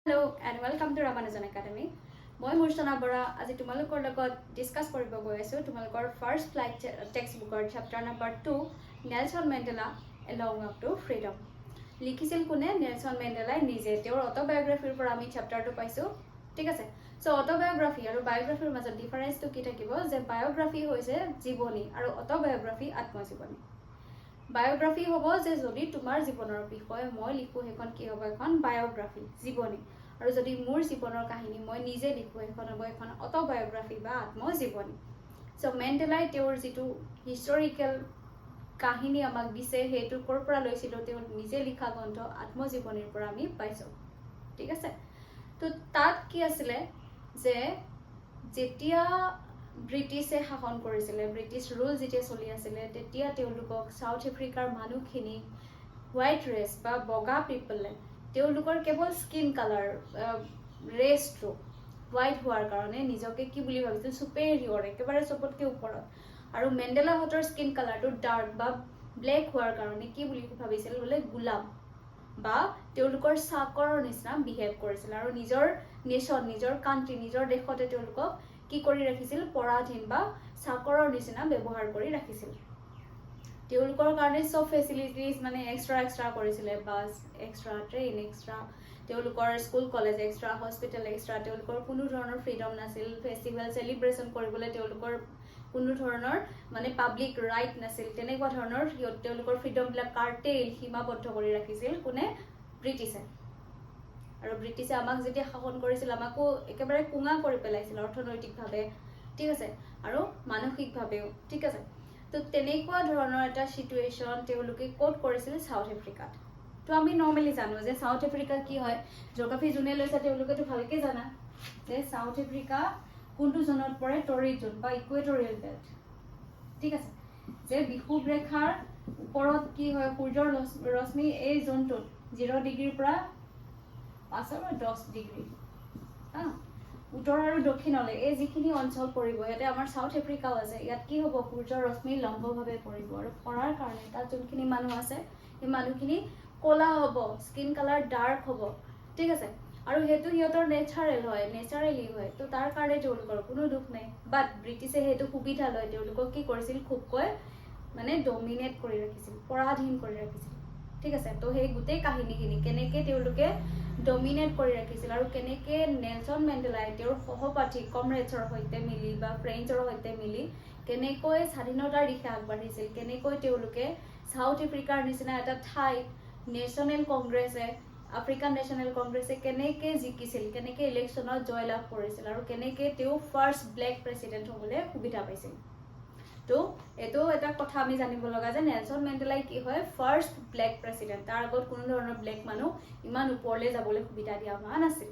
Hello and welcome to Ramanujan Academy. মই মুৰ্চনা বৰা আজি তোমালোকৰ লগত ডিসকাস কৰিব গৈ আছো তোমালোকৰ ফাৰ্স্ট ফ্লাইট টেক্সট বুকৰ chapter number 2 Nelson Mandela a long walk to freedom লিখিছিল কোনে নেলসন মেণ্ডেলাই নিজে তেওঁৰ অটোবায়োগ্ৰাফিৰ পৰা আমি চেপ্টাৰটো পাইছো ঠিক আছে সো অটোবায়োগ্ৰাফি আৰু বায়োগ্ৰাফিৰ মাজত ডিফাৰেন্সটো কি থাকিব যে বায়োগ্ৰাফি হৈছে জীৱনী আৰু অটোবায়োগ্ৰাফি আত্মজীৱনী বায়োগ্ৰাফি হ'ব যে যদি তোমাৰ জীৱনৰ বিষয়ে মই লিখো হেখন কি হ'ব এখন বায়োগ্ৰাফি জীৱনী আৰু যদি মোৰ জীৱনৰ কাহিনী মই নিজে লিখো হেখন হ'ব এখন অটোবায়োগ্ৰাফি বা আত্মজীৱনী সো মেণ্ডেলাই তেওঁৰ যেটো হিষ্টৰিকেল কাহিনী আমাক দিছে হেতু কৰ পৰা লৈছিল তেওঁ নিজে লিখা গ্ৰন্থ আত্মজীৱনীৰ পৰা আমি পাইছো ঠিক আছে তো তাত কি আছিল যে যেতিয়া ব্ৰিটিছে শাসন কৰিছিল ব্ৰিটিছ ৰুল যেতিয়া চলি আছিল তেতিয়া তেওঁলোকক সাউথ আফ্ৰিকাৰ মানুহখিনি হোৱাইট ৰেছ বা বগা পিপলে তেওঁলোকৰ কেৱল স্কিন কালাৰ ৰেছটো হোৱাইট হোৱাৰ কাৰণে নিজকে কি বুলি ভাবিছিল সুপেৰিয়ৰ একেবাৰে সবতকে ওপৰত আৰু মেণ্ডেলা হতৰ স্কিন কালাৰটো ডাৰ্ক বা ব্লেক হোৱাৰ কাৰণে কি বুলি ভাবিছিল বলে গুলাম বা তেওঁলোকৰ চাকৰৰ নিচিনা বিহেভ কৰিছিল আৰু নিজৰ নেশন নিজৰ কান্ট্ৰি নিজৰ দেশতে তেওঁলোকক কি কৰি ৰাখিছিল পৰাধীন বা চাকৰৰ নিচিনা ব্যৱহাৰ কৰি ৰাখিছিল তেওঁলোকৰ কাৰণে সব ফেসিলিটিজ মানে এক্সট্ৰা কৰিছিল বাস এক্সট্ৰা ট্ৰেইন এক্সট্ৰা তেওঁলোকৰ school college extra hospital extra তেওঁলোকৰ কোনো ধৰণৰ ফ্ৰীডম নাছিল ফেষ্টিভেল সেলিব্ৰেশন কৰিবলৈ তেওঁলোকৰ কোনো ধৰণৰ মানে পাব্লিক ৰাইট নাছিল তেনেকুৱা ধৰণৰ তেওঁলোকৰ ফ্ৰীডম বিলাক কাৰ্টেল সীমাবদ্ধ কৰি ৰাখিছিল কোনে ব্ৰিটিছে আৰু ব্ৰিটিছে আমাক যেতিয়া শাসন কৰিছিল আমাকো একেবাৰে কুঙা কৰি পেলাইছিল অৰ্থনৈতিকভাৱে ঠিক আছে আৰু মানসিকভাৱেও ঠিক আছে তো তেনেকুৱা ধৰণৰ এটা সিচুৱেচন তেওঁলোকে কোট কৰিছিল সাউথ আফ্ৰিকাত তো আমি নৰ্মালি জানো যে সাউথ আফ্ৰিকা কি হয় জিওগ্ৰাফি জুনে লৈছে তেওঁলোকে তো ভালকে জানা যে সাউথ আফ্ৰিকা কোনটো জোনত পৰে টৰিড জোন বা ইকুৱেটৰিয়েল বেল্ট ঠিক আছে যে বিষুৱ ৰেখাৰ ওপৰত কি হয় সূৰ্যৰ ৰশ্মি এই জোনটোত 0 ডিগ্ৰীৰ পৰা 5 আৰু 10 ডিগ্ৰী উত্তৰ আৰু দক্ষিণলৈ এই যিখিনি অঞ্চল পৰিব ইয়াতে আমাৰ সাউথ আফ্ৰিকাও আছে ইয়াত কি হ'ব সূৰ্যৰ ৰশ্মি লম্বভাৱে পৰিব আৰু পৰাৰ কাৰণে তাত যোনখিনি মানুহ আছে এই মানুহখিনি কলা হ'ব স্কিন কালাৰ ডাৰ্ক হ'ব ঠিক আছে আৰু হেতু হিয়তৰ নেচাৰেলি হয় তো তাৰ কাৰণে তেওঁলোকৰ কোনো দুখ নাই বাট ব্ৰিটিছে হেতু সুবিধা লয় তেওঁলোকক কি কৰিছিল খুবকৈ মানে ডমিনেট কৰি ৰাখিছিল পৰাধীন কৰি ৰাখিছিল ঠিক আছে তো সেই গুটেই কাহিনীখিনি কেনেকে তেওঁলোকে ডমিনেট কৰি ৰাখিছিল আৰু কেনেকে নেলসন মেণ্ডেলাই তেওঁৰ সহপাঠী কমৰেডছৰ সৈতে মিলি বা ফ্ৰেণ্ডছৰ সৈতে মিলি কেনেকৈ স্বাধীনতাৰ দিশে আগবাঢ়িছিল কেনেকৈ তেওঁলোকে সাউথ আফ্ৰিকাৰ নিচিনা এটা ঠাই নেশ্যনেল কংগ্ৰেছে আফ্ৰিকান নেশ্যনেল কংগ্ৰেছে কেনেকে জিকিছিল কেনেকে ইলেকশ্যনত জয়লাভ কৰিছিল আৰু কেনেকে তেওঁ ফাৰ্ষ্ট ব্লেক প্ৰেসিডেন্ট হ'বলৈ সুবিধা পাইছিল তো এটো এটা কথা আমি জানিব লগা যে নেলসন মেণ্ডেলাই কি হয় ফাৰ্ষ্ট ব্লেক প্ৰেসিডেন্ট তাৰ আগত কোনো ধৰণৰ ব্লেক মানুহ ইমান ওপৰলৈ যাবলৈ সুবিধা দিয়া হোৱা নাছিল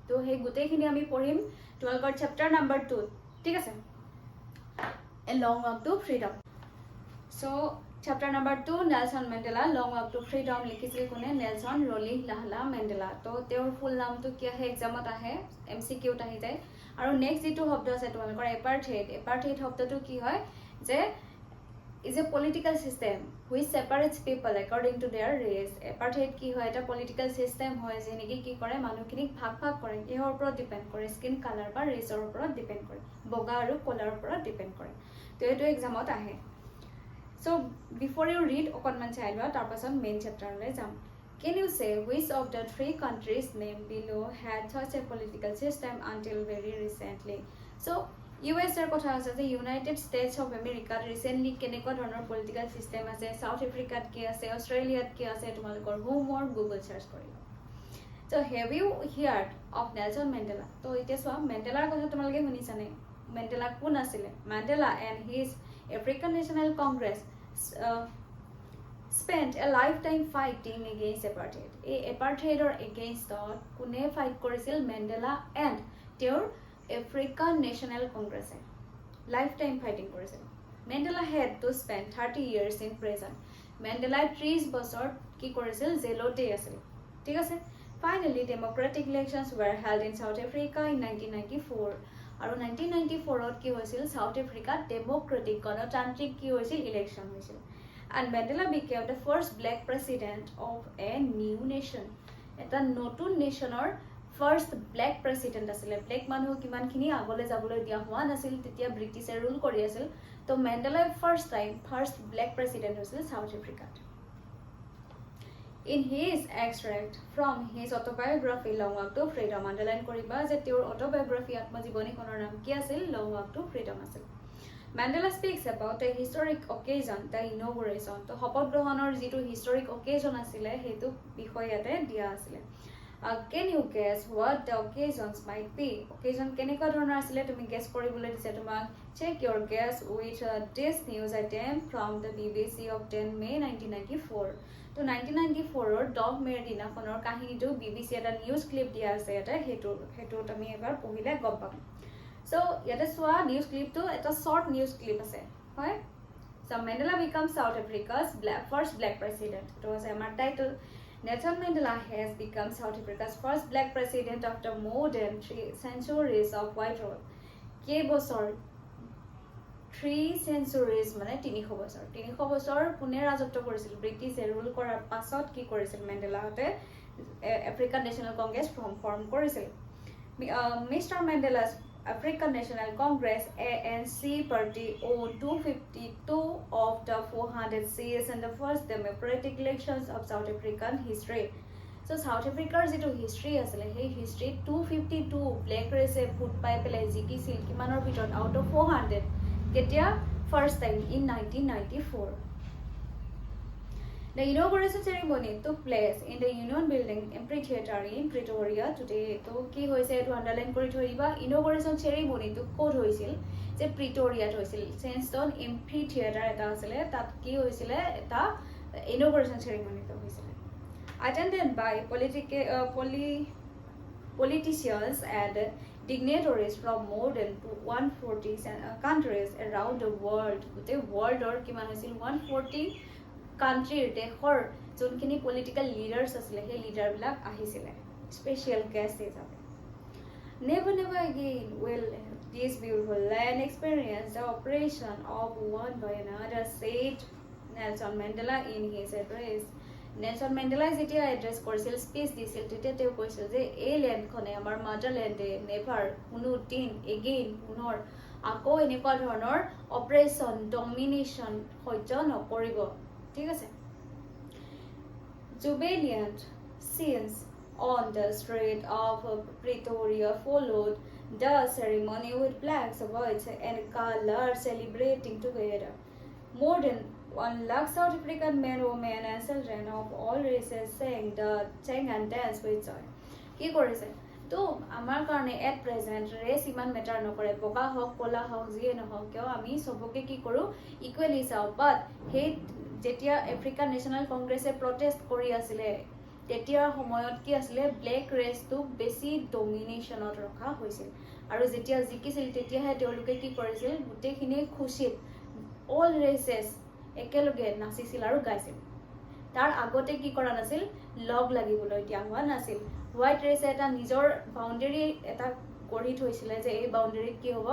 তো সেই গুটেইখিনি আমি পঢ়িম 12 চেপ্টাৰ নম্বৰ 2 ঠিক আছে a long walk to freedom so chapter number 2 Nelson Mandela long walk to freedom লিখিছিল কোনে নেলসন ৰলিহ লাহলা মেণ্ডেলা তো তেওঁৰ ফুল নামটো কি আহে এক্সামত আহে এমসিকিউত আহি যায় আৰু নেক্সট যেটো শব্দ আছে তোমালোকৰ এপাৰ্থেইড শব্দটো কি হয় যে is a political system which separates people according to their race এপাৰ্থেইড কি হয় এটা পলিটিক্যাল সিস্টেম হয় যে নেকি কি কৰে মানুহখিনিক ভাগ কৰে কিহৰ ওপৰত ডিপেন্ড কৰে স্কিন কালাৰ বা ৰেছৰ ওপৰত ডিপেন্ড কৰে বগা আৰু কলাৰ ওপৰত ডিপেন্ড কৰে তো এটো এক্সামত আহে so before you read অকনমান চাই লোৱা তাৰ পাছত মেইন চেপ্টাৰলৈ যাম Can you say which of the three countries named below had such a political system until very recently? So, US er kotha ase je United States of America recently kenekwa dhoroner political system ase South Africa ki ase Australia ki ase tumalokor homework Google search koriba. So, have you heard of Nelson Mandela? To ite soa Mandela kotha tumaloke hunisane. Mandela kun asile? Mandela and his African National Congress spent a lifetime fighting against apartheid. A apartheid or against kune fight korisil Mandela and their African National Congress. Lifetime fighting korisil. Mandela had to spend 30 years in prison. Mandela 30 বছৰ কি কৰিছিল জেলতে আছিল ঠিক আছে Finally democratic elections were held in South Africa in 1994 আৰু 1994 ত কি হৈছিল South Africa democratic গণতান্ত্ৰিক কি হৈছিল ইলেকশন হৈছিল And Mandela became the first black president of a new nation. এটা নতুন নেশ্যনৰ ফাৰ্ষ্ট ব্লেক প্ৰেচিডেণ্ট আছিলে ব্লেক মানুহক কিমানখিনি আগলৈ যাবলৈ দিয়া হোৱা নাছিল তেতিয়া ব্ৰিটিছে ৰুল কৰি আছিল তো মেণ্ডেলাই ফাৰ্ষ্ট ব্লেক প্ৰেচিডেণ্ট হৈছিল সাউথ আফ্ৰিকাত In his extract from his autobiography Long Walk to Freedom underline কৰিবা যে তেওঁৰ autobiography আত্মজীৱনীখনৰ নাম কি আছিল Long Walk to Freedom আছিল Mandela speaks about a historic occasion the inauguration তো শপত গ্ৰহণৰ যিটো historic occasion আছিলে হেতু বিষয়তে দিয়া আছিলে Can you guess what the occasions might be? Occasion কেনেকুৱা ধৰণৰ আছিলে তুমি guess কৰিবলৈ দিছে তোমাক check your guess with this news item from the BBC of 10 May 1994 তো 1994 10 মেৰ দিনাখনৰ কাহিনীটো BBC এটা নিউজ ক্লিপ দিয়া আছে এটা হেতু আমি এবাৰ পঢ়িলে গম পাম সো ইয়াতে চোৱা নিউজ ক্লিপটো এটা শৰ্ট নিউজ ক্লিপ আছে হয় So Mandela becomes South Africa's first black president. It was a title. Nelson Mandela has become South Africa's first black president after more than 3 centuries of white rule. Ke bosor 3 centuries মানে 300 বছৰ 300 বছৰ পুনে ৰাজত্ব কৰিছিল ব্ৰিটিছে rule কৰাৰ পাছত কি কৰিছিল মেণ্ডেলা হতে আফ্ৰিকান নেশ্যনেল কংগ্ৰেছ ফৰ্ম কৰিছিল mister মেণ্ডেলা's African National Congress ANC party owned 252 of the 400 seats in the first democratic elections of South African history. So South Africa's যেটো history আসলে সেই history 252 black race vote পাই পেলাই জিকিছিল কিমানৰ ভিতৰত out of 400 কেতিয়া first time in 1994. The inauguration ceremony took place in the Union Building Amphitheatre in Pretoria today. তো কি হৈছে এটো আন্ডারলাইন কৰি থৈবা inauguration ceremony তো কোড হৈছিল যে প্ৰিটোৰিয়াত হৈছিল সেনষ্টন এম্ফিথিয়েটাৰ এটা আছিল তাত কি হৈছিল এটা inauguration ceremony তো হৈছিল attended by politicians and dignitaries from more than 140 countries around the world. The world or কিমান হৈছিল 140 country দেশৰ যোনখিনি পলিটিক্যাল লিডাৰ্স আছিল সেই লিডাৰ বিলাক আহিছিল স্পেশাল গেস্ট হিচাপে never again will this beautiful land experience the operation of one by another said Nelson Mandela in his address Nelson Mandela যেতিয়া এড্ৰেছ কৰিছিল স্পীচ দিছিল তেতিয়া তেওঁ কৈছিল যে এই ল্যান্ডখনে আমাৰ মাদাৰল্যান্ডে নেভাৰ কোনো দিন এগেইন পুনৰ আকৌ এনেকুৱা ধৰণৰ অপাৰেশন ডমিনেশন সহ্য নকৰিব ঠিক আছে jubilant scenes on the street of Pretoria followed the ceremony with flags, white and colors celebrating together. More than 1 lakh South African men, women and children of all races sang and danced with joy. কি কৰিছে তো আমাৰ কাৰণে at present ৰেস ইমান matter নকৰে বগা হওক কলা হওক যিয়ে নহওক কিয় আমি সবকে কি কৰো ইকুৱেলি চাও বাট হে যেতিয়া আফ্ৰিকান নেশ্যনেল কংগ্ৰেছে প্ৰটেষ্ট কৰি আছিল তেতিয়াৰ সময়ত কি আছিল ব্লেক ৰেছটো বেছি ডমিনেশ্যনত ৰখা হৈছিল আৰু যেতিয়া জিকিছিল তেতিয়াহে তেওঁলোকে কি কৰিছিল গোটেইখিনি খুশিত অল ৰেছেছ একেলগে নাচিছিল আৰু গাইছিল তাৰ আগতে কি কৰা নাছিল লগ লাগিবলৈ দিয়া হোৱা নাছিল হোৱাইট ৰেছে এটা নিজৰ বাউণ্ডাৰী এটা গঢ়ি থৈছিল যে এই বাউণ্ডাৰীত কি হ'ব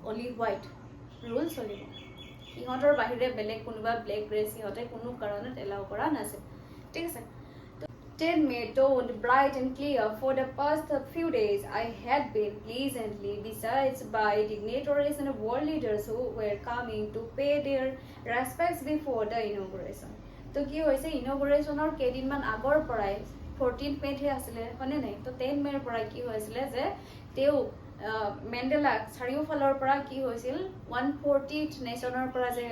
অনলি হোৱাইট ৰুল চলিব ইহঁতৰ বাহিৰে বেলেগ কোনোবা ব্লেক ৰেছ ইহঁতে কোনো কাৰণত এলাউ কৰা নাছিল ঠিক আছে 10 May dawned bright and clear. For the past few days, I had been pleasantly besieged by dignitaries and world leaders who were coming to pay their respects before the inauguration. তো কি হৈছে ইনঅগ্ৰেচনৰ কেইদিনমান আগৰ পৰাই 14 মে'তে আছিলে হয়নে নাই তো 10 মে'ৰ পৰা কি হৈছিলে যে তেওঁ মেণ্ডেলা চাৰিওফালৰ পৰা কি হৈছিল 140 নেশ্যনৰ পৰা যে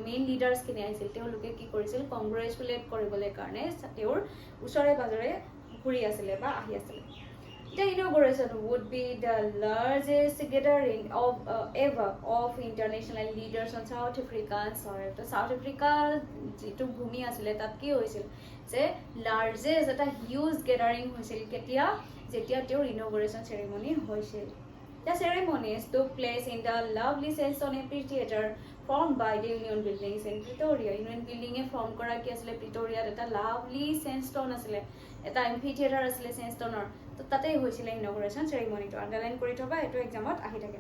মেইন লিডাৰ্স কিনে আহিছিল তেওঁলোকে কি কৰিছিল কংগ্ৰেচুলেট কৰিবলৈ কাৰণে তেওঁৰ উচৰে বাজৰে ঘূৰি আছিল বা আহি আছিল The inauguration would be the largest gathering of ever of international leaders on South African soil. So South Africa যেটো ভূমি আছিল তাত কি হৈছিল যে লাৰ্জেষ্ট এটা হিউজ গেদাৰিং হৈছিল কেতিয়া যেতিয়া তেওঁৰ inauguration ceremony হৈছিল The ceremonies took place in the lovely Sandstone Amphitheatre formed by the Union Buildings in Pretoria. Union Building form কৰা কি আছিল Pretoria এটা lovely sandstone আছিল এটা amphitheatre আছিল sandstoneৰ তো তাতে হৈছিল inauguration ceremony টো আন্ডাৰলাইন কৰি থবা এটো এক্সামত আহি থাকে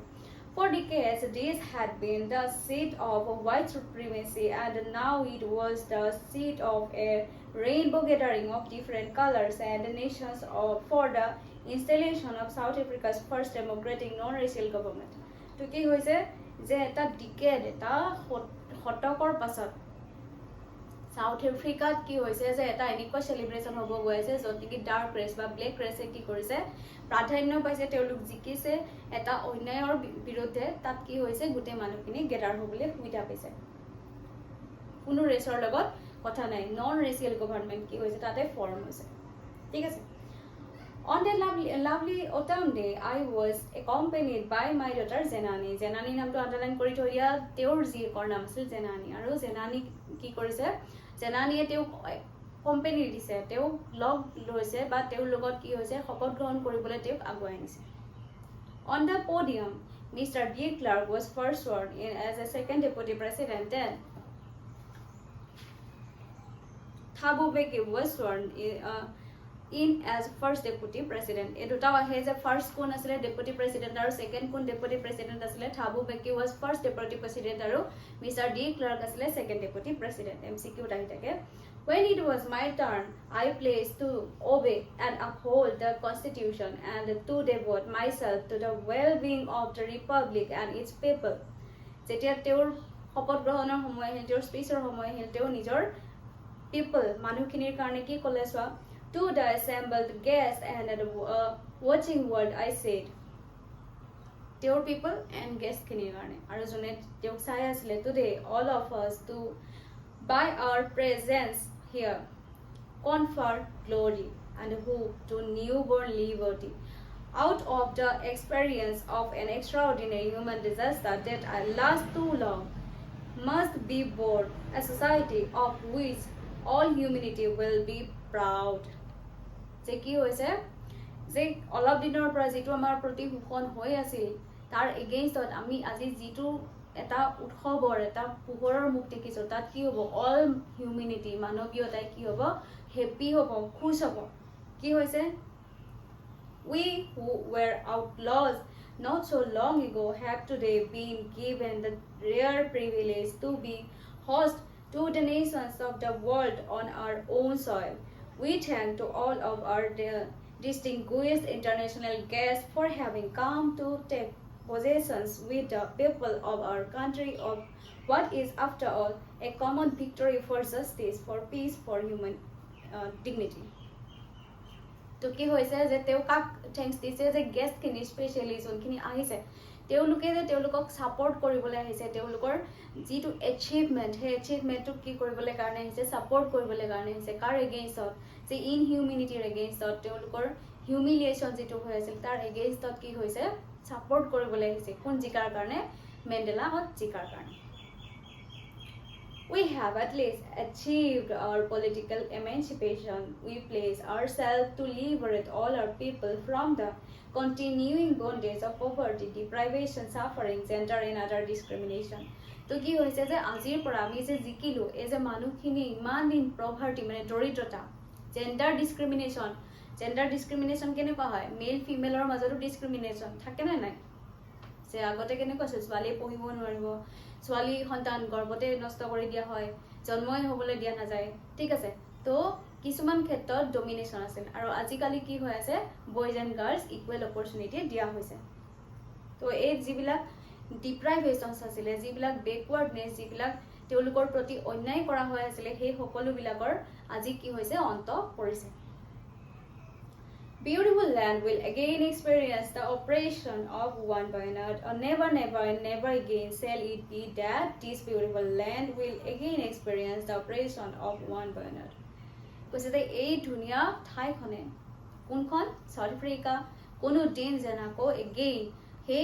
For decades, this had been the seat of white supremacy, and now it was the seat of a rainbow gathering of different colors and nations for the installation of South Africa's first democratic non-racial government. To কি হৈছে যে এটা decade এটা শতকৰ পাছত south আফ্ৰিকাত কি হৈছে যে এটা এনেকুৱা সেলিব্ৰেশন হ'ব গৈ আছে য'ত নেকি ডাৰ্ক ৰেছ বা ব্লেক ৰেছে কি কৰিছে প্ৰাধান্য পাইছে তেওঁলোক জিকিছে এটা অন্যায়ৰ বিৰুদ্ধে তাত কি হৈছে গোটেই মানুহখিনি গেদাৰ হ'বলৈ সুবিধা পাইছে কোনো ৰেছৰ লগত কথা নাই নন ৰেচিয়েল গভৰ্ণমেণ্ট কি হৈছে তাতে ফৰ্ম হৈছে ঠিক আছে On that lovely autumn day, I was accompanied by my daughter Zenani. Zenani নামটো আন্ডাৰলাইন কৰি থৈ দিয়া তেওঁৰ জীয়েকৰ নাম আছিল জেনানী আৰু জেনানী কি কৰিছে জেনানীয়ে তেওঁক কোম্পানী দিছে তেওঁ লগ লৈছে বা তেওঁৰ লগত কি হৈছে শপত গ্ৰহণ কৰিবলৈ তেওঁক আগুৱাই আনিছে On the podium, Mr. D. Clark was first sworn in as a second deputy president. Then Thabo Mbeki was sworn in as first deputy president. এই দুটা আহে যে ফাৰ্ষ্ট কোন আছিল ডেপুটি প্ৰেসিডেন্ট আৰু সেকেন্ড কোন ডেপুটি প্ৰেসিডেন্ট আছিল থাবু বেকি was first deputy president আৰু মিস্টাৰ ডি ক্লাৰ্ক আছিল সেকেন্ড ডেপুটি প্ৰেসিডেন্ট এমসিকিউ আহি থাকে When it was my turn, I pledged to obey and uphold the Constitution and to devote myself to the well-being of the Republic and its people. যেতিয়া তেওঁৰ শপত গ্ৰহণৰ সময় আহিল তেওঁৰ স্পীচৰ সময় আহিল তেওঁ নিজৰ people মানুহখিনিৰ কাৰণে কি ক'লে চোৱা To the assembled guests and the watching world, I said, Dear people and guests kini garne. Aru jone teok sai asile today, all of us to by our presence here confer glory and hope to newborn liberty. Out of the experience of an extraordinary human disaster that last too long, must be born a society of which all humanity will be proud. যে কি হৈছে যে অলপ দিনৰ পৰা যেটো আমাৰ প্ৰতি হুকন হৈ আছিল তাৰ এগেইনষ্টত আমি আজি যেটো এটা উৎসৱৰ এটা পোহৰৰ মুখ দেখিছো তাত কি হ'ব অল হিউম্যানিটি মানৱীয়তাই কি হ'ব হেপি হ'ব খুশ হ'ব কি হৈছে we who were outlaws not so long ago have today been given the rare privilege to be host to the nations of the world on our own soil. We thank to all of our distinguished international guests for having come to take possessions with the people of our country of what is after all a common victory for justice, for peace, for human dignity. To কি হৈছে যে তেওঁ কাক thanks দিছে যে guest খিনি specially যোনখিনি আহিছে তেওঁলোকে যে তেওঁলোকক সাপোর্ট কৰিবলৈ আহিছে তেওঁলোকৰ যেটো এচিভমেন্ট হে এচিভমেন্টটো কি কৰিবলৈ কাৰণে আহিছে সাপোৰ্ট কৰিবলৈ কাৰণে আহিছে কাৰ এগেইনষ্টত যে ইনহিউম্যানিটিৰ এগেইনষ্টত তেওঁলোকৰ হিউমিলিয়েশন যেটো হৈ আছিল তাৰ এগেইনষ্টত কি হৈছে সাপোৰ্ট কৰিবলৈ আহিছে কোন জিকাৰ কাৰণে মেণ্ডেলা হত জিকাৰ কাৰণে We have at least achieved our political emancipation. We place ourselves to liberate all our people from the continuing bondage of poverty, deprivation, suffering, gender and other discrimination. তো কি হৈছে যে আজিৰ পৰা আমি যে জিকিলো এই যে মানুহখিনি ইমান দিন প্ৰভাৰ্টি মানে দৰিদ্ৰতা জেন্ডাৰ ডিসক্ৰিমিনেশন কেনেকুৱা হয় মেল ফিমেলৰ মাজতো ডিসক্ৰিমিনেশন থাকে না নাই যে আগতে কেনেকুৱা আছিল ছোৱালী পঢ়িব নোৱাৰিব ছোৱালী সন্তান গৰ্ভতে নষ্ট কৰি দিয়া হয় জন্মই হ'বলৈ দিয়া নাযায় ঠিক আছে তো কিছুমান ক্ষেত্ৰত ডমিনেশন আছিল আৰু আজিকালি কি হৈ আছে boys and girls equal opportunity দিয়া হৈছে তো এই যিবিলাক ডিপ্ৰাইভেশনছ আছিল যিবিলাক বেকৱাৰ্ডনেছ যিবিলাক তেওঁলোকৰ প্ৰতি অন্যায় কৰা হৈ আছিল সেই সকলোবিলাকৰ আজি কি হৈছে অন্ত পৰিছে Beautiful land will again experience the oppression of one by another. Never, never, and never again shall it be that this beautiful land will again experience the oppression of one by another. Because the a dunya Thai khone, kunkhon South Africa, kono din janako again he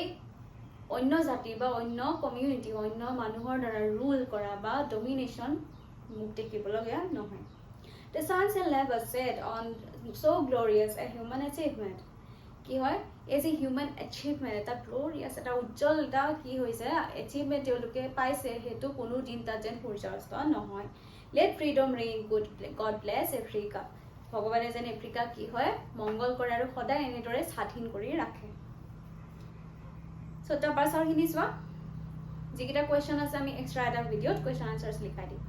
onno jati ba onno community onno manuhor dara rule kora ba domination mukti kibologia nohoy. The sun shall never set on so glorious a human achievement. কি হয় এই যে human achievement এটা glorious এটা উজ্জ্বল এটা কি হৈছে achievement তেওঁলোকে পাইছে হেতু কোনো দিন তা যেন সূৰ্যাস্ত নহয় let freedom reign God bless Africa ভগৱানে যেন আফ্ৰিকা কি হয় মংগল কৰে আৰু সদায় এনেদৰে স্বাধীন কৰি ৰাখে So So তাৰ পাছৰখিনি চোৱা যিকেইটা কুৱেশ্যন আছে আমি এক্সট্ৰা এটা ভিডিঅ'ত কুৱেশ্যন আনচাৰ্ছ লিখাই দিম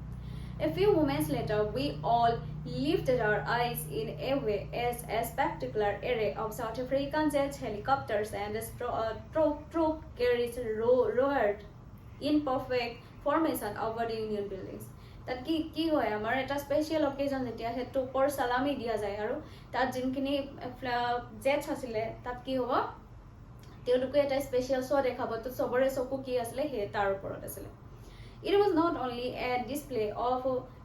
A few moments later, we all lifted our eyes in a way as a spectacular array of South African jets, helicopters, and troop carriers roared in perfect formation over the Union buildings. তাত কি হয় আমাৰ এটা special অকেজন যেতিয়া সেই ট্ৰুপৰ চালামি দিয়া যায় আৰু তাত যোনখিনি জেটছ আছিলে তাত কি হ'ব তেওঁলোকে এটা স্পেচিয়েল শ্ব' দেখাব তো চবৰে চকু কি আছিলে সেই তাৰ ওপৰত আছিলে It was not only a display of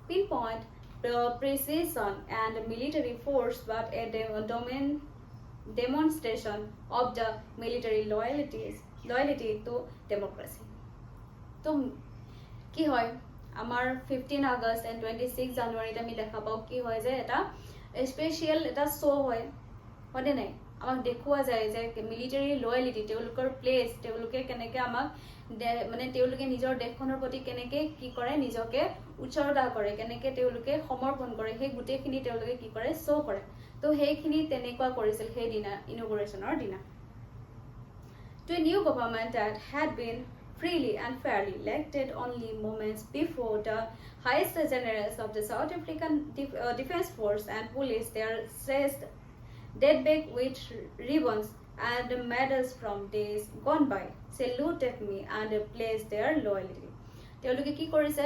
pinpoint precision and military force, but a demonstration of the military loyalty to democracy. So, কি হয় আমাৰ 15 আগষ্ট and 26 জানুৱাৰীত আমি দেখা পাওঁ কি হয় যে এটা স্পেচিয়েল এটা শ্ব' হয় হয়নে নাই আমাক দেখুওৱা যায় যে মিলিটাৰী লয়েলিটি তেওঁলোকৰ প্লেচ তেওঁলোকে কেনেকৈ আমাক মানে তেওঁলোকে নিজৰ দেশখনৰ প্ৰতি কেনেকৈ কি কৰে নিজকে উৎসৰ্গা কৰে কেনেকৈ তেওঁলোকে সমৰ্পণ কৰে সেই গোটেইখিনি তেওঁলোকে কি কৰে শ্ব' কৰে তো সেইখিনি তেনেকুৱা কৰিছিল সেই দিনা ইনগুৰেশ্যনৰ দিনা To a new government that had been freely and fairly elected only moments before the highest generals of the South African Defense Force and police their seized dead back with ribbons and medals from days gone by, saluted me and pledged their loyalty. তেওঁলোকে কি কৰিছে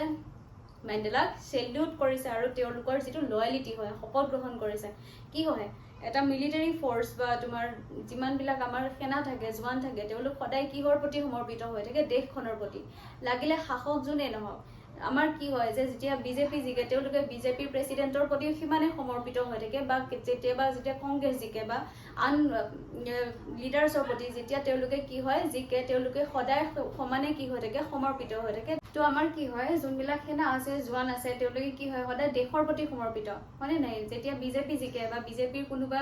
মেণ্ডেলাক salute কৰিছে আৰু তেওঁলোকৰ যিটো লয়েলিটি হয় শপত গ্ৰহণ কৰিছে কি হয় এটা মিলিটাৰী ফ'ৰ্চ বা তোমাৰ যিমানবিলাক আমাৰ সেনা থাকে জোৱান থাকে তেওঁলোক সদায় কিহৰ প্ৰতি সমৰ্পিত হৈ থাকে দেশখনৰ প্ৰতি লাগিলে শাসক যোনে নহওক আমাৰ কি হয় যে যেতিয়া বিজেপি জিকে তেওঁলোকে বিজেপিৰ প্ৰেচিডেণ্টৰ প্ৰতিও সিমানে সমৰ্পিত হৈ থাকে বা যেতিয়া কংগ্ৰেছ জিকে বা আন লিডাৰ্ছৰ প্ৰতি যেতিয়া তেওঁলোকে কি হয় জিকে তেওঁলোকে সদায় সমানে কি হৈ থাকে সমৰ্পিত হৈ থাকে তো আমাৰ কি হয় যোনবিলাক সেনা আছে জোৱান আছে তেওঁলোকে কি হয় সদায় দেশৰ প্ৰতি সমৰ্পিত হয়নে নাই যেতিয়া বিজেপি জিকে বা বিজেপিৰ কোনোবা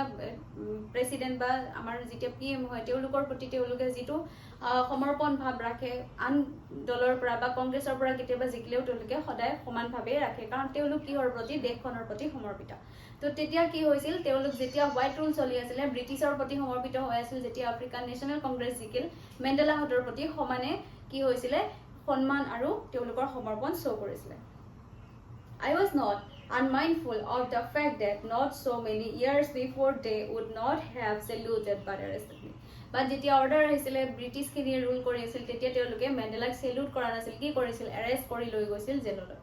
প্ৰেচিডেণ্ট বা আমাৰ যেতিয়া PM হয় তেওঁলোকৰ প্ৰতি তেওঁলোকে যিটো সমৰ্পণ ভাৱ ৰাখে আন দলৰ পৰা বা কংগ্ৰেছৰ পৰা কেতিয়াবা জিকিলেও তেওঁলোকে সদায় সমানভাৱে ৰাখে কাৰণ তেওঁলোক কিহৰ প্ৰতি দেশখনৰ প্ৰতি সমৰ্পিত তো তেতিয়া কি হৈছিল তেওঁলোক যেতিয়া হোৱাইট ৰুল চলি আছিলে ব্ৰিটিছৰ প্ৰতি সমৰ্পিত হৈ আছিল যেতিয়া আফ্ৰিকান নেশ্যনেল কংগ্ৰেছ জিকিল মেণ্ডেলাহঁতৰ প্ৰতি সমানে কি হৈছিলে সন্মান আৰু তেওঁলোকৰ সমৰ্পণ শ্ব' কৰিছিলে I was not unmindful of the fact that not so many years before they would not have saluted but arrested me. But যেতিয়া অৰ্ডাৰ আহিছিলে ব্ৰিটিছখিনি ৰুল কৰি আছিল তেতিয়া তেওঁলোকে মেণ্ডেলাক সেলিউট কৰা নাছিল কি কৰিছিল এৰেষ্ট কৰি লৈ গৈছিল জেললৈ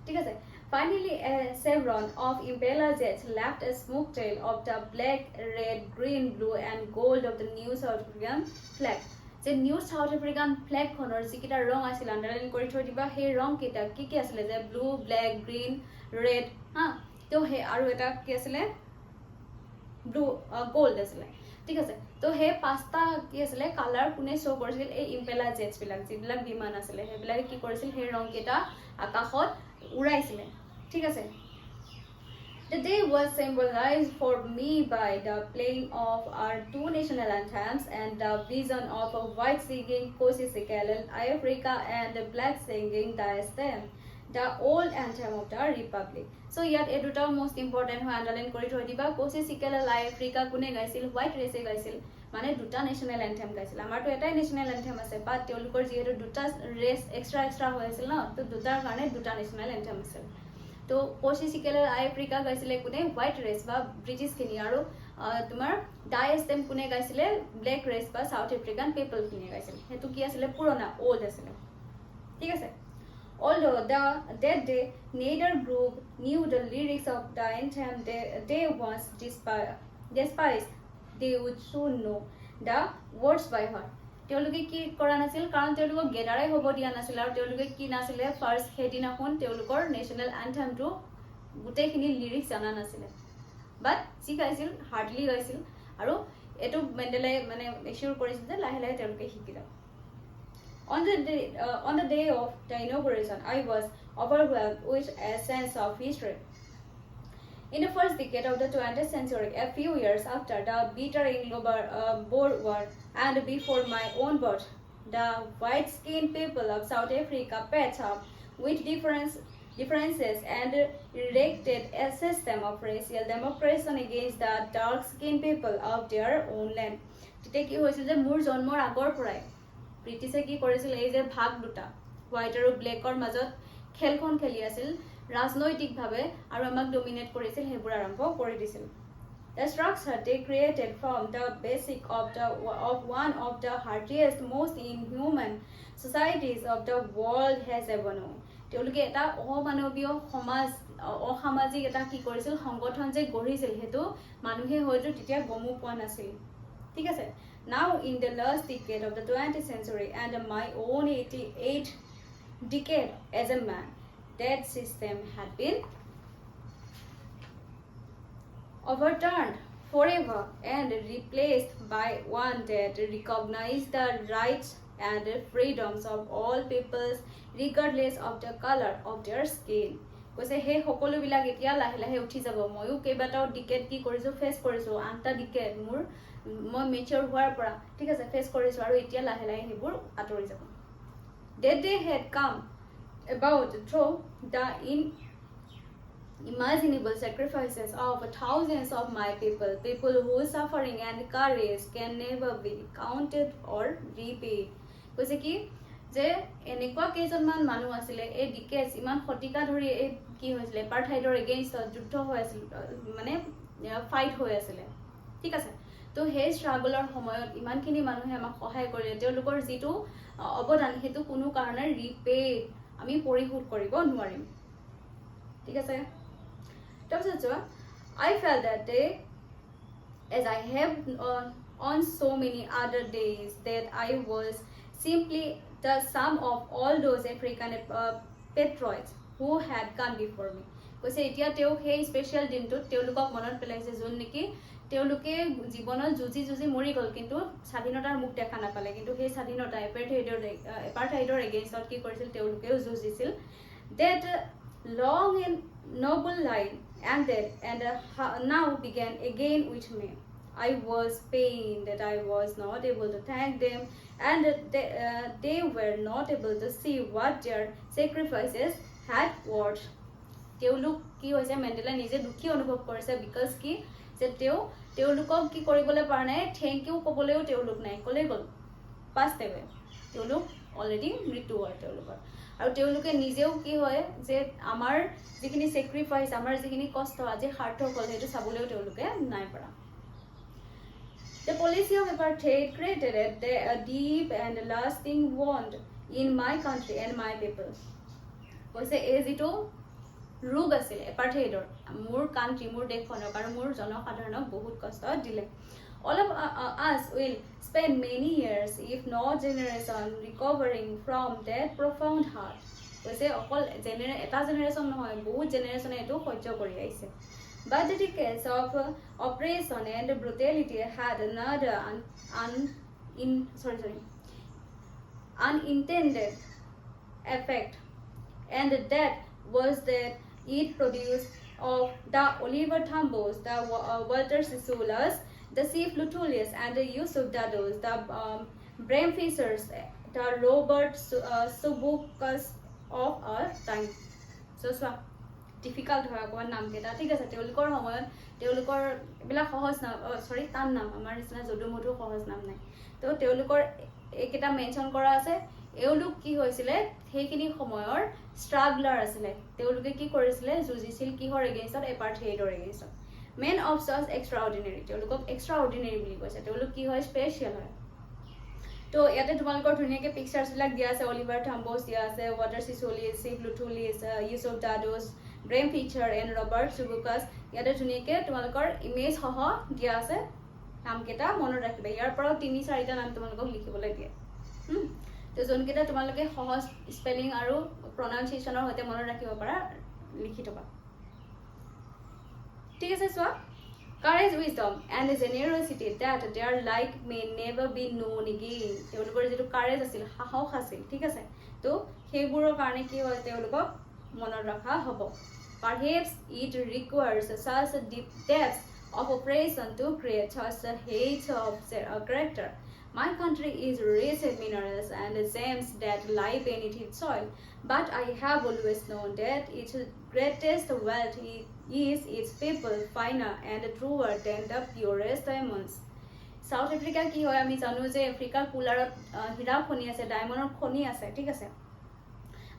ঠিক আছে Finally, a chevron of Impala jets left a smoke trail of the black, red, green, blue, and gold of the New South African flag. যে নিউ সাউথ আফ্ৰিকান ফ্লেগখনৰ যিকেইটা ৰং আছিল আণ্ডাৰলাইন কৰি থৈ দিবা সেই ৰংকেইটা কি আছিলে যে ব্লু ব্লেক গ্ৰীণ ৰেড হা তো সেই আৰু এটা কি আছিলে ব্লু গোল্ড আছিলে ঠিক আছে তো সেই পাঁচটা কি আছিলে কালাৰ কোনে শ্ব' কৰিছিল এই ইম্পেলা জেটছবিলাক যিবিলাক বিমান আছিলে সেইবিলাকে কি কৰিছিল সেই ৰংকেইটা আকাশত উৰাইছিলে ঠিক আছে The day was symbolized for me by the playing of our two national anthems and the vision of a white singing Kosi Sikelel, Africa, and the black singing Daestem, the old anthem of the Republic. So yet a duta most important ho underline kori thoi diba Kosi Sikelel, Africa kune gaisil white race gaisil মানে দুটা national anthem গাইছিল আমাৰটো এটাই national anthem আছে বাট তেওঁলোকৰ যিহেতু দুটা race extra হৈ আছিল ন তো দুটাৰ কাৰণে দুটা নেশ্যনেল এন্থেম আছিল তো কোচি সিকেলৰ আফ্ৰিকা গাইছিলে কোনে হোৱাইট ৰেচ বা ব্ৰিটিছখিনি আৰু তোমাৰ ডাইএছএম কোনে গাইছিলে ব্লেক ৰেচ বা সাউথ আফ্ৰিকান পিপলখিনি গাইছিল হেতু কি আছিলে পুৰণা ওল্ড আছিলে ঠিক আছে Although that day neither group knew the lyrics of the anthem they once despised, they would soon know the words by heart. তেওঁলোকে কি কৰা নাছিল কাৰণ তেওঁলোকক গেদাৰাই হ'ব দিয়া নাছিল আৰু তেওঁলোকে কি নাছিলে ফাৰ্ষ্ট হেডিনাখন তেওঁলোকৰ নেশ্যনেল এন্থেমটো গোটেইখিনি লিৰিক্স জানা নাছিলে বাট যি গাইছিল হাৰ্ডলি গাইছিল আৰু এটো মেণ্ডেলাই মানে এক্সিউৰ কৰিছিল যে লাহে লাহে তেওঁলোকে শিকি যাব On the day of the inauguration, I was overwhelmed with a sense of history. In the first decade of the 20th century, a few years after the bitter Boer War and before my own birth, the white-skinned people of South Africa patched up with differences and erected a system of racial demarcation against the dark-skinned people of their own land. তেতিয়া কি হৈছিল যে মোৰ জন্মৰ আগৰ পৰাই ব্ৰিটিছে কি কৰিছিল এই যে ভাগ দুটা হোৱাইট আৰু ব্লেকৰ মাজত খেলখন খেলি আছিল ৰাজনৈতিকভাৱে আৰু আমাক ডমিনেট কৰিছিল সেইবোৰ আৰম্ভ কৰি দিছিল The structure they created from the basic of one of the hardiest, most inhuman societies of the world has ever known. তেওঁলোকে এটা অমানৱীয় সমাজ অসামাজিক এটা কি কৰিছিল সংগঠন যে গঢ়িছিল হেতু মানুহে হয়তো তেতিয়া গমো পোৱা নাছিল ঠিক আছে Now in the last decade of the 20th century and my own 88th decade as a man, that system had been overturned forever and replaced by one that recognized the rights and freedoms of all peoples regardless of the color of their skin. কৈছে হে সকলো বিলাক এতিয়া লাহে লাহে উঠি যাব ময়ো কেইবাটাও ডিকেড কি কৰিছো ফেস কৰিছো আনটা ডিকেড মই মেচিউৰ হোৱাৰ পৰা ঠিক আছে ফেস কৰিছো আৰু এতিয়া লাহে লাহে হেবোৰ আতৰি যাব That they had come about through the imaginable sacrifices of thousands of my people whose suffering and courage can never be counted or repaid. কৈছে কি যে এনেকুৱা কেইজনমান মানুহ আছিলে এই ডিকেডছ ইমান শতিকা ধৰি এই কি হৈছিল এপাৰ্থাইডৰ এগেইনষ্টত যুদ্ধ হৈ আছিল মানে ফাইট হৈ আছিলে ঠিক আছে তো সেই স্ট্ৰাগলৰ সময়ত ইমানখিনি মানুহে আমাক সহায় কৰিলে তেওঁলোকৰ যিটো অৱদান হেতু কোনো কাৰণে ৰিপেড আমি পৰিশোধ কৰিব নোৱাৰিম ঠিক আছে I felt that day, as I have on so many other days, that I was simply the sum of all those African patriots who had come before me. কৈছে এতিয়া তেও সেই স্পেশাল দিনটোত তেওঁলোকক মনত পেলাইছে যোন নেকি তেওঁলোকে জীৱনত যুঁজি যুঁজি মৰি গল কিন্তু স্বাধীনতাৰ মুখ দেখা নাপালে কিন্তু সেই স্বাধীনতা এপাৰ্থাইডৰ এগেইনষ্টত কি কৰিছিল তেওঁলোকেও যুঁজিছিল that long and noble line ended and now began again with me. I was pained that I was not able to thank them and they were not able to see what their sacrifices had worth. তেওঁলোক কি হৈছে Mandela নিজে দুখী অনুভৱ কৰিছে because কি যে তেওঁলোকক কি কৰিবলৈ পৰা নাই থেংক ইউ ক'বলৈও তেওঁলোক নাই ক'লে গ'ল পাছ দেৱে তেওঁলোক অলৰেডি মৃত্যু হয় তেওঁলোকৰ আৰু তেওঁলোকে নিজেও কি হয় যে আমাৰ যিখিনি স্যাক্ৰিফাইস আমাৰ যিখিনি কষ্ট আজি সাৰ্থক হ'ল হেতু চাবলৈও তেওঁলোকে নাই পৰা The policy of apartheid created a deep and lasting wound in my country and my people. কৈছে এই যিটো ৰোগ আছিল এপাৰ্থাইডৰ মোৰ কান্ট্ৰি মোৰ দেশখনক আৰু মোৰ জনসাধাৰণক বহুত কষ্ট দিলে All of us will spend many years, if not generations, recovering from that profound hurt. কৈছে অকল এটা জেনেৰেশ্যন নহয় বহুত জেনেৰেশ্যনে এইটো সহ্য কৰি আহিছে But the decades of oppression and brutality had another unintended effect, and that was that it produced of the Oliver Thambos, the Walter Sisulas, the Sif Lutulius, and the Yusuf Dados, the Bram Fishers, the Robert Subukas of our time. So difficult হয় অকমান নাম কেইটা ঠিক আছে তেওঁলোকৰ সময়ত তেওঁলোকৰ এবিলাক সহজ নাম টান নাম আমাৰ নিচিনা যদু মধু সহজ নাম নাই তো তেওঁলোকৰ এইকেইটা মেনশ্যন কৰা আছে এওঁলোক কি হৈছিলে সেইখিনি সময়ৰ ষ্ট্ৰাগলাৰ আছিলে তেওঁলোকে কি কৰিছিলে যুঁজিছিল কিহৰ এগেইনষ্টত এপাৰ্থাইডৰ এগেইনষ্টত মেন অফ সাচ এক্সট্ৰাঅৰ্ডিনাৰী তেওঁলোকক এক্সট্ৰাঅৰ্ডিনাৰী বুলি কৈছে তেওঁলোক কি হয় স্পেচিয়েল হয় তো ইয়াতে তোমালোকৰ ধুনীয়াকৈ পিকচাৰ্ছবিলাক দিয়া আছে অলিভাৰ থাম্বছ দিয়া আছে Walter Sisulu's Chief Luthuli's Yusuf Dadoo's Bram Fischer and Robert Sobukwe's ইয়াতে ধুনীয়াকৈ তোমালোকৰ ইমেজ সহ দিয়া আছে নামকেইটা মনত ৰাখিবা ইয়াৰ পৰাও 3-4টা নাম তোমালোকক লিখিবলৈ দিয়ে তো যোনকেইটা তোমালোকে সহজ স্পেলিং আৰু প্ৰনাউন্সিয়েশ্যনৰ সৈতে মনত ৰাখিব পাৰা লিখি থবা ঠিক আছে চোৱা Courage, wisdom, and generosity that their like may never be known again. তেওঁলোকৰ যেটো courage আছিল সাহস আছিল ঠিক আছে তো সেইবোৰৰ কাৰণে কি হয় তেওঁলোকক মনত ৰখা হ'ব Perhaps it requires such a deep depth of oppression to create such a hate of character. My country is rich in minerals and gems that lie beneath its soil, but I have always known that its greatest wealth is its people, finer and truer than the purest diamonds. South Africa কি হয় আমি জানো যে আফ্ৰিকাৰ কুলাৰত হীৰা খনি আছে ডায়মণ্ডৰ খনি আছে ঠিক আছে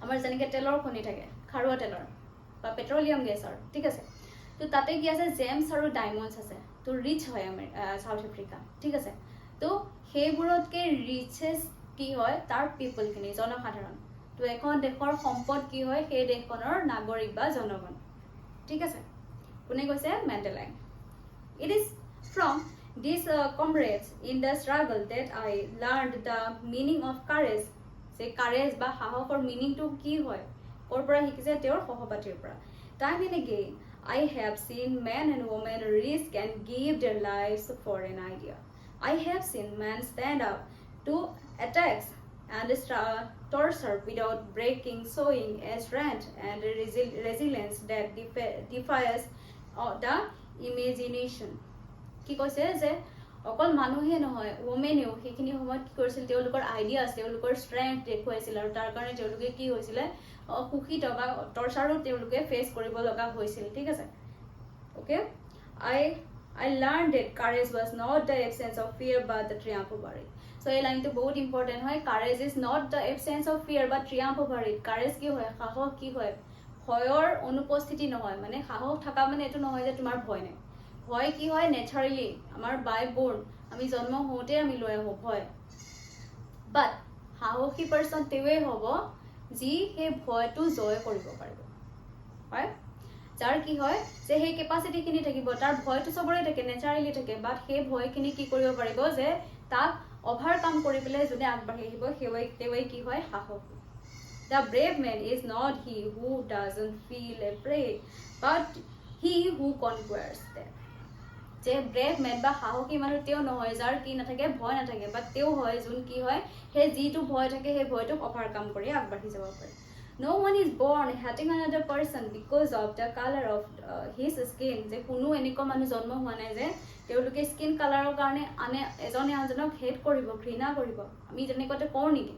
আমাৰ যেনেকৈ তেলৰ খনি থাকে খাৰুৱা তেলৰ বা পেট্ৰলিয়াম গেছৰ ঠিক আছে তো তাতে কি আছে জেমছ আৰু ডায়মণ্ডছ আছে তো ৰিচ হয় আমাৰ সাউথ আফ্ৰিকা ঠিক আছে তো সেইবোৰতকৈ ৰিচেষ্ট কি হয় তাৰ পিপলখিনি জনসাধাৰণ তো এখন দেশৰ সম্পদ কি হয় সেই দেশখনৰ নাগৰিক বা জনগণ ঠিক আছে কোনে কৈছে মেণ্ডেলাই it is from these comrades in the struggle that I learned the meaning of courage say courage ba sahokor meaning to ki hoy kor pora hikise teor sohopatir pora time and again I have seen men and women risk and give their lives for an idea I have seen men stand up to attacks and torture without breaking showing a strength and resilience that defies the imagination কি কৈছে যে অকল মানুহে নহয় ওমেনেও সেইখিনি সময়ত কি কৰিছিল তেওঁলোকৰ আইডিয়াছ তেওঁলোকৰ ষ্ট্ৰেংথ দেখুৱাইছিল আৰু তাৰ কাৰণে তেওঁলোকে কি হৈছিলে সুখীত বা টৰ্চাৰো তেওঁলোকে ফেচ কৰিব লগা হৈছিল ঠিক আছে okay I learned that courage was not the absence of fear but the triumph over it so এই লাইনটো বহুত ইম্পৰ্টেণ্ট হয় courage is not the absence of fear but triumph over it courage কি হয় সাহস কি হয় ভয়ৰ অনুপস্থিতি নহয় মানে সাহস থকা মানে এটো নহয় যে তোমাৰ ভয় নাই ভয় কি হয় নেচাৰেলি আমাৰ বাই বৰ্ন আমি জন্ম হওঁতে আমি লৈ আহোঁ ভয় বাট সাহসী পাৰ্চন তেৱে হ'ব যি সেই ভয়টো জয় কৰিব পাৰিব হয় যাৰ কি হয় যে সেই কেপাচিটিখিনি থাকিব তাৰ ভয়টো চবৰে থাকে নেচাৰেলি থাকে বাট সেই ভয়খিনি কি কৰিব পাৰিব যে তাক অভাৰকাম কৰি পেলাই যোনে আগবাঢ়ি আহিব তেৱে কি হয় সাহসী The brave man is not he who doesn't feel afraid but he who conquers them যে ব্ৰেভ মেন বা সাহসী মানুহ তেওঁ নহয় যাৰ কি নাথাকে ভয় নাথাকে বাট তেওঁ হয় যোন কি হয় সেই যিটো ভয় থাকে সেই ভয়টোক অভাৰকাম কৰি আগবাঢ়ি যাব পাৰে No one is born hating another person because of the color of his skin যে কোনো এনেকুৱা মানুহ জন্ম হোৱা নাই যে তেওঁলোকে স্কিন কালাৰৰ কাৰণে এজনে আনজনক হেট কৰিব ঘৃণা কৰিব আমি যেনেকুৱাতে কওঁ নেকি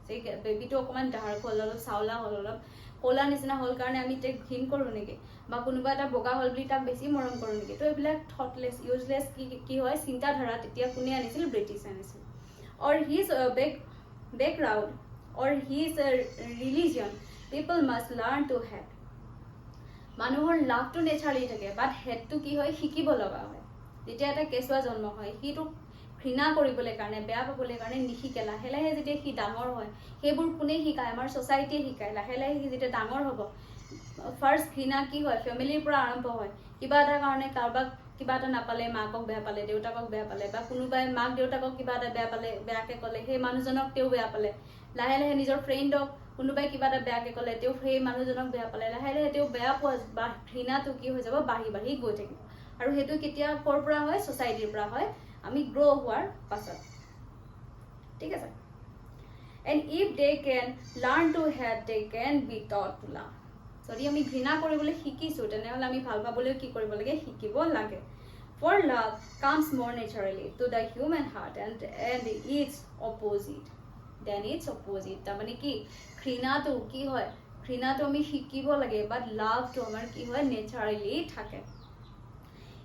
যে বেবিটো অকণমান ডাৰ্ক হ'ল অলপ চাউলা হ'ল অলপ ক'লা নিচিনা হ'ল কাৰণে আমি তাক ঘৃণ কৰোঁ নেকি বা কোনোবা এটা বগা হ'ল বুলি তাক বেছি মৰম কৰোঁ নেকি তো এইবিলাক থটলেছ ইউজলেছ কি হয় চিন্তাধাৰা তেতিয়া কোনে আনিছিল ব্ৰিটিছে আনিছিল or his background or his religion people must learn to hate মানুহৰ লাভটো নেচাৰেলি থাকে বাট হেটটো কি হয় শিকিব লগা হয় যেতিয়া এটা কেঁচুৱা জন্ম হয় সিটো ঘৃণা কৰিবলৈ কাৰণে বেয়া পাবলৈ কাৰণে নিশিকে লাহে লাহে যেতিয়া সি ডাঙৰ হয় সেইবোৰ কোনে শিকায় আমাৰ ছ'চাইটিয়ে শিকায় লাহে লাহে সি যেতিয়া ডাঙৰ হ'ব ফাৰ্ষ্ট ঘৃণা কি হয় ফেমিলিৰ পৰা আৰম্ভ হয় কিবা এটা কাৰণে কাৰোবাক কিবা এটা নাপালে মাকক বেয়া পালে দেউতাকক বেয়া পালে বা কোনোবাই মাক দেউতাকক কিবা এটা বেয়া পালে বেয়াকৈ ক'লে সেই মানুহজনক তেওঁ বেয়া পালে লাহে লাহে নিজৰ ফ্ৰেণ্ডক কোনোবাই কিবা এটা বেয়াকৈ ক'লে তেওঁ সেই মানুহজনক বেয়া পালে লাহে লাহে তেওঁ বেয়া পোৱা বা ঘৃণাটো কি হৈ যাব বাঢ়ি বাঢ়ি গৈ থাকিব আৰু সেইটো কেতিয়া ক'ৰ পৰা হয় ছ'চাইটিৰ পৰা হয় আমি গ্ৰ' হোৱাৰ পাছত ঠিক আছে and if they can learn to hate they can be taught to love যদি আমি ঘৃণা কৰিবলৈ শিকিছোঁ তেনেহ'লে আমি ভাল পাবলৈ কি কৰিব লাগে শিকিব লাগে for love comes more naturally to the human heart and its opposite then its opposite তাৰমানে কি ঘৃণাটো কি হয় ঘৃণাটো আমি শিকিব লাগে বাট লাভটো আমাৰ কি হয় নেচাৰেলি থাকে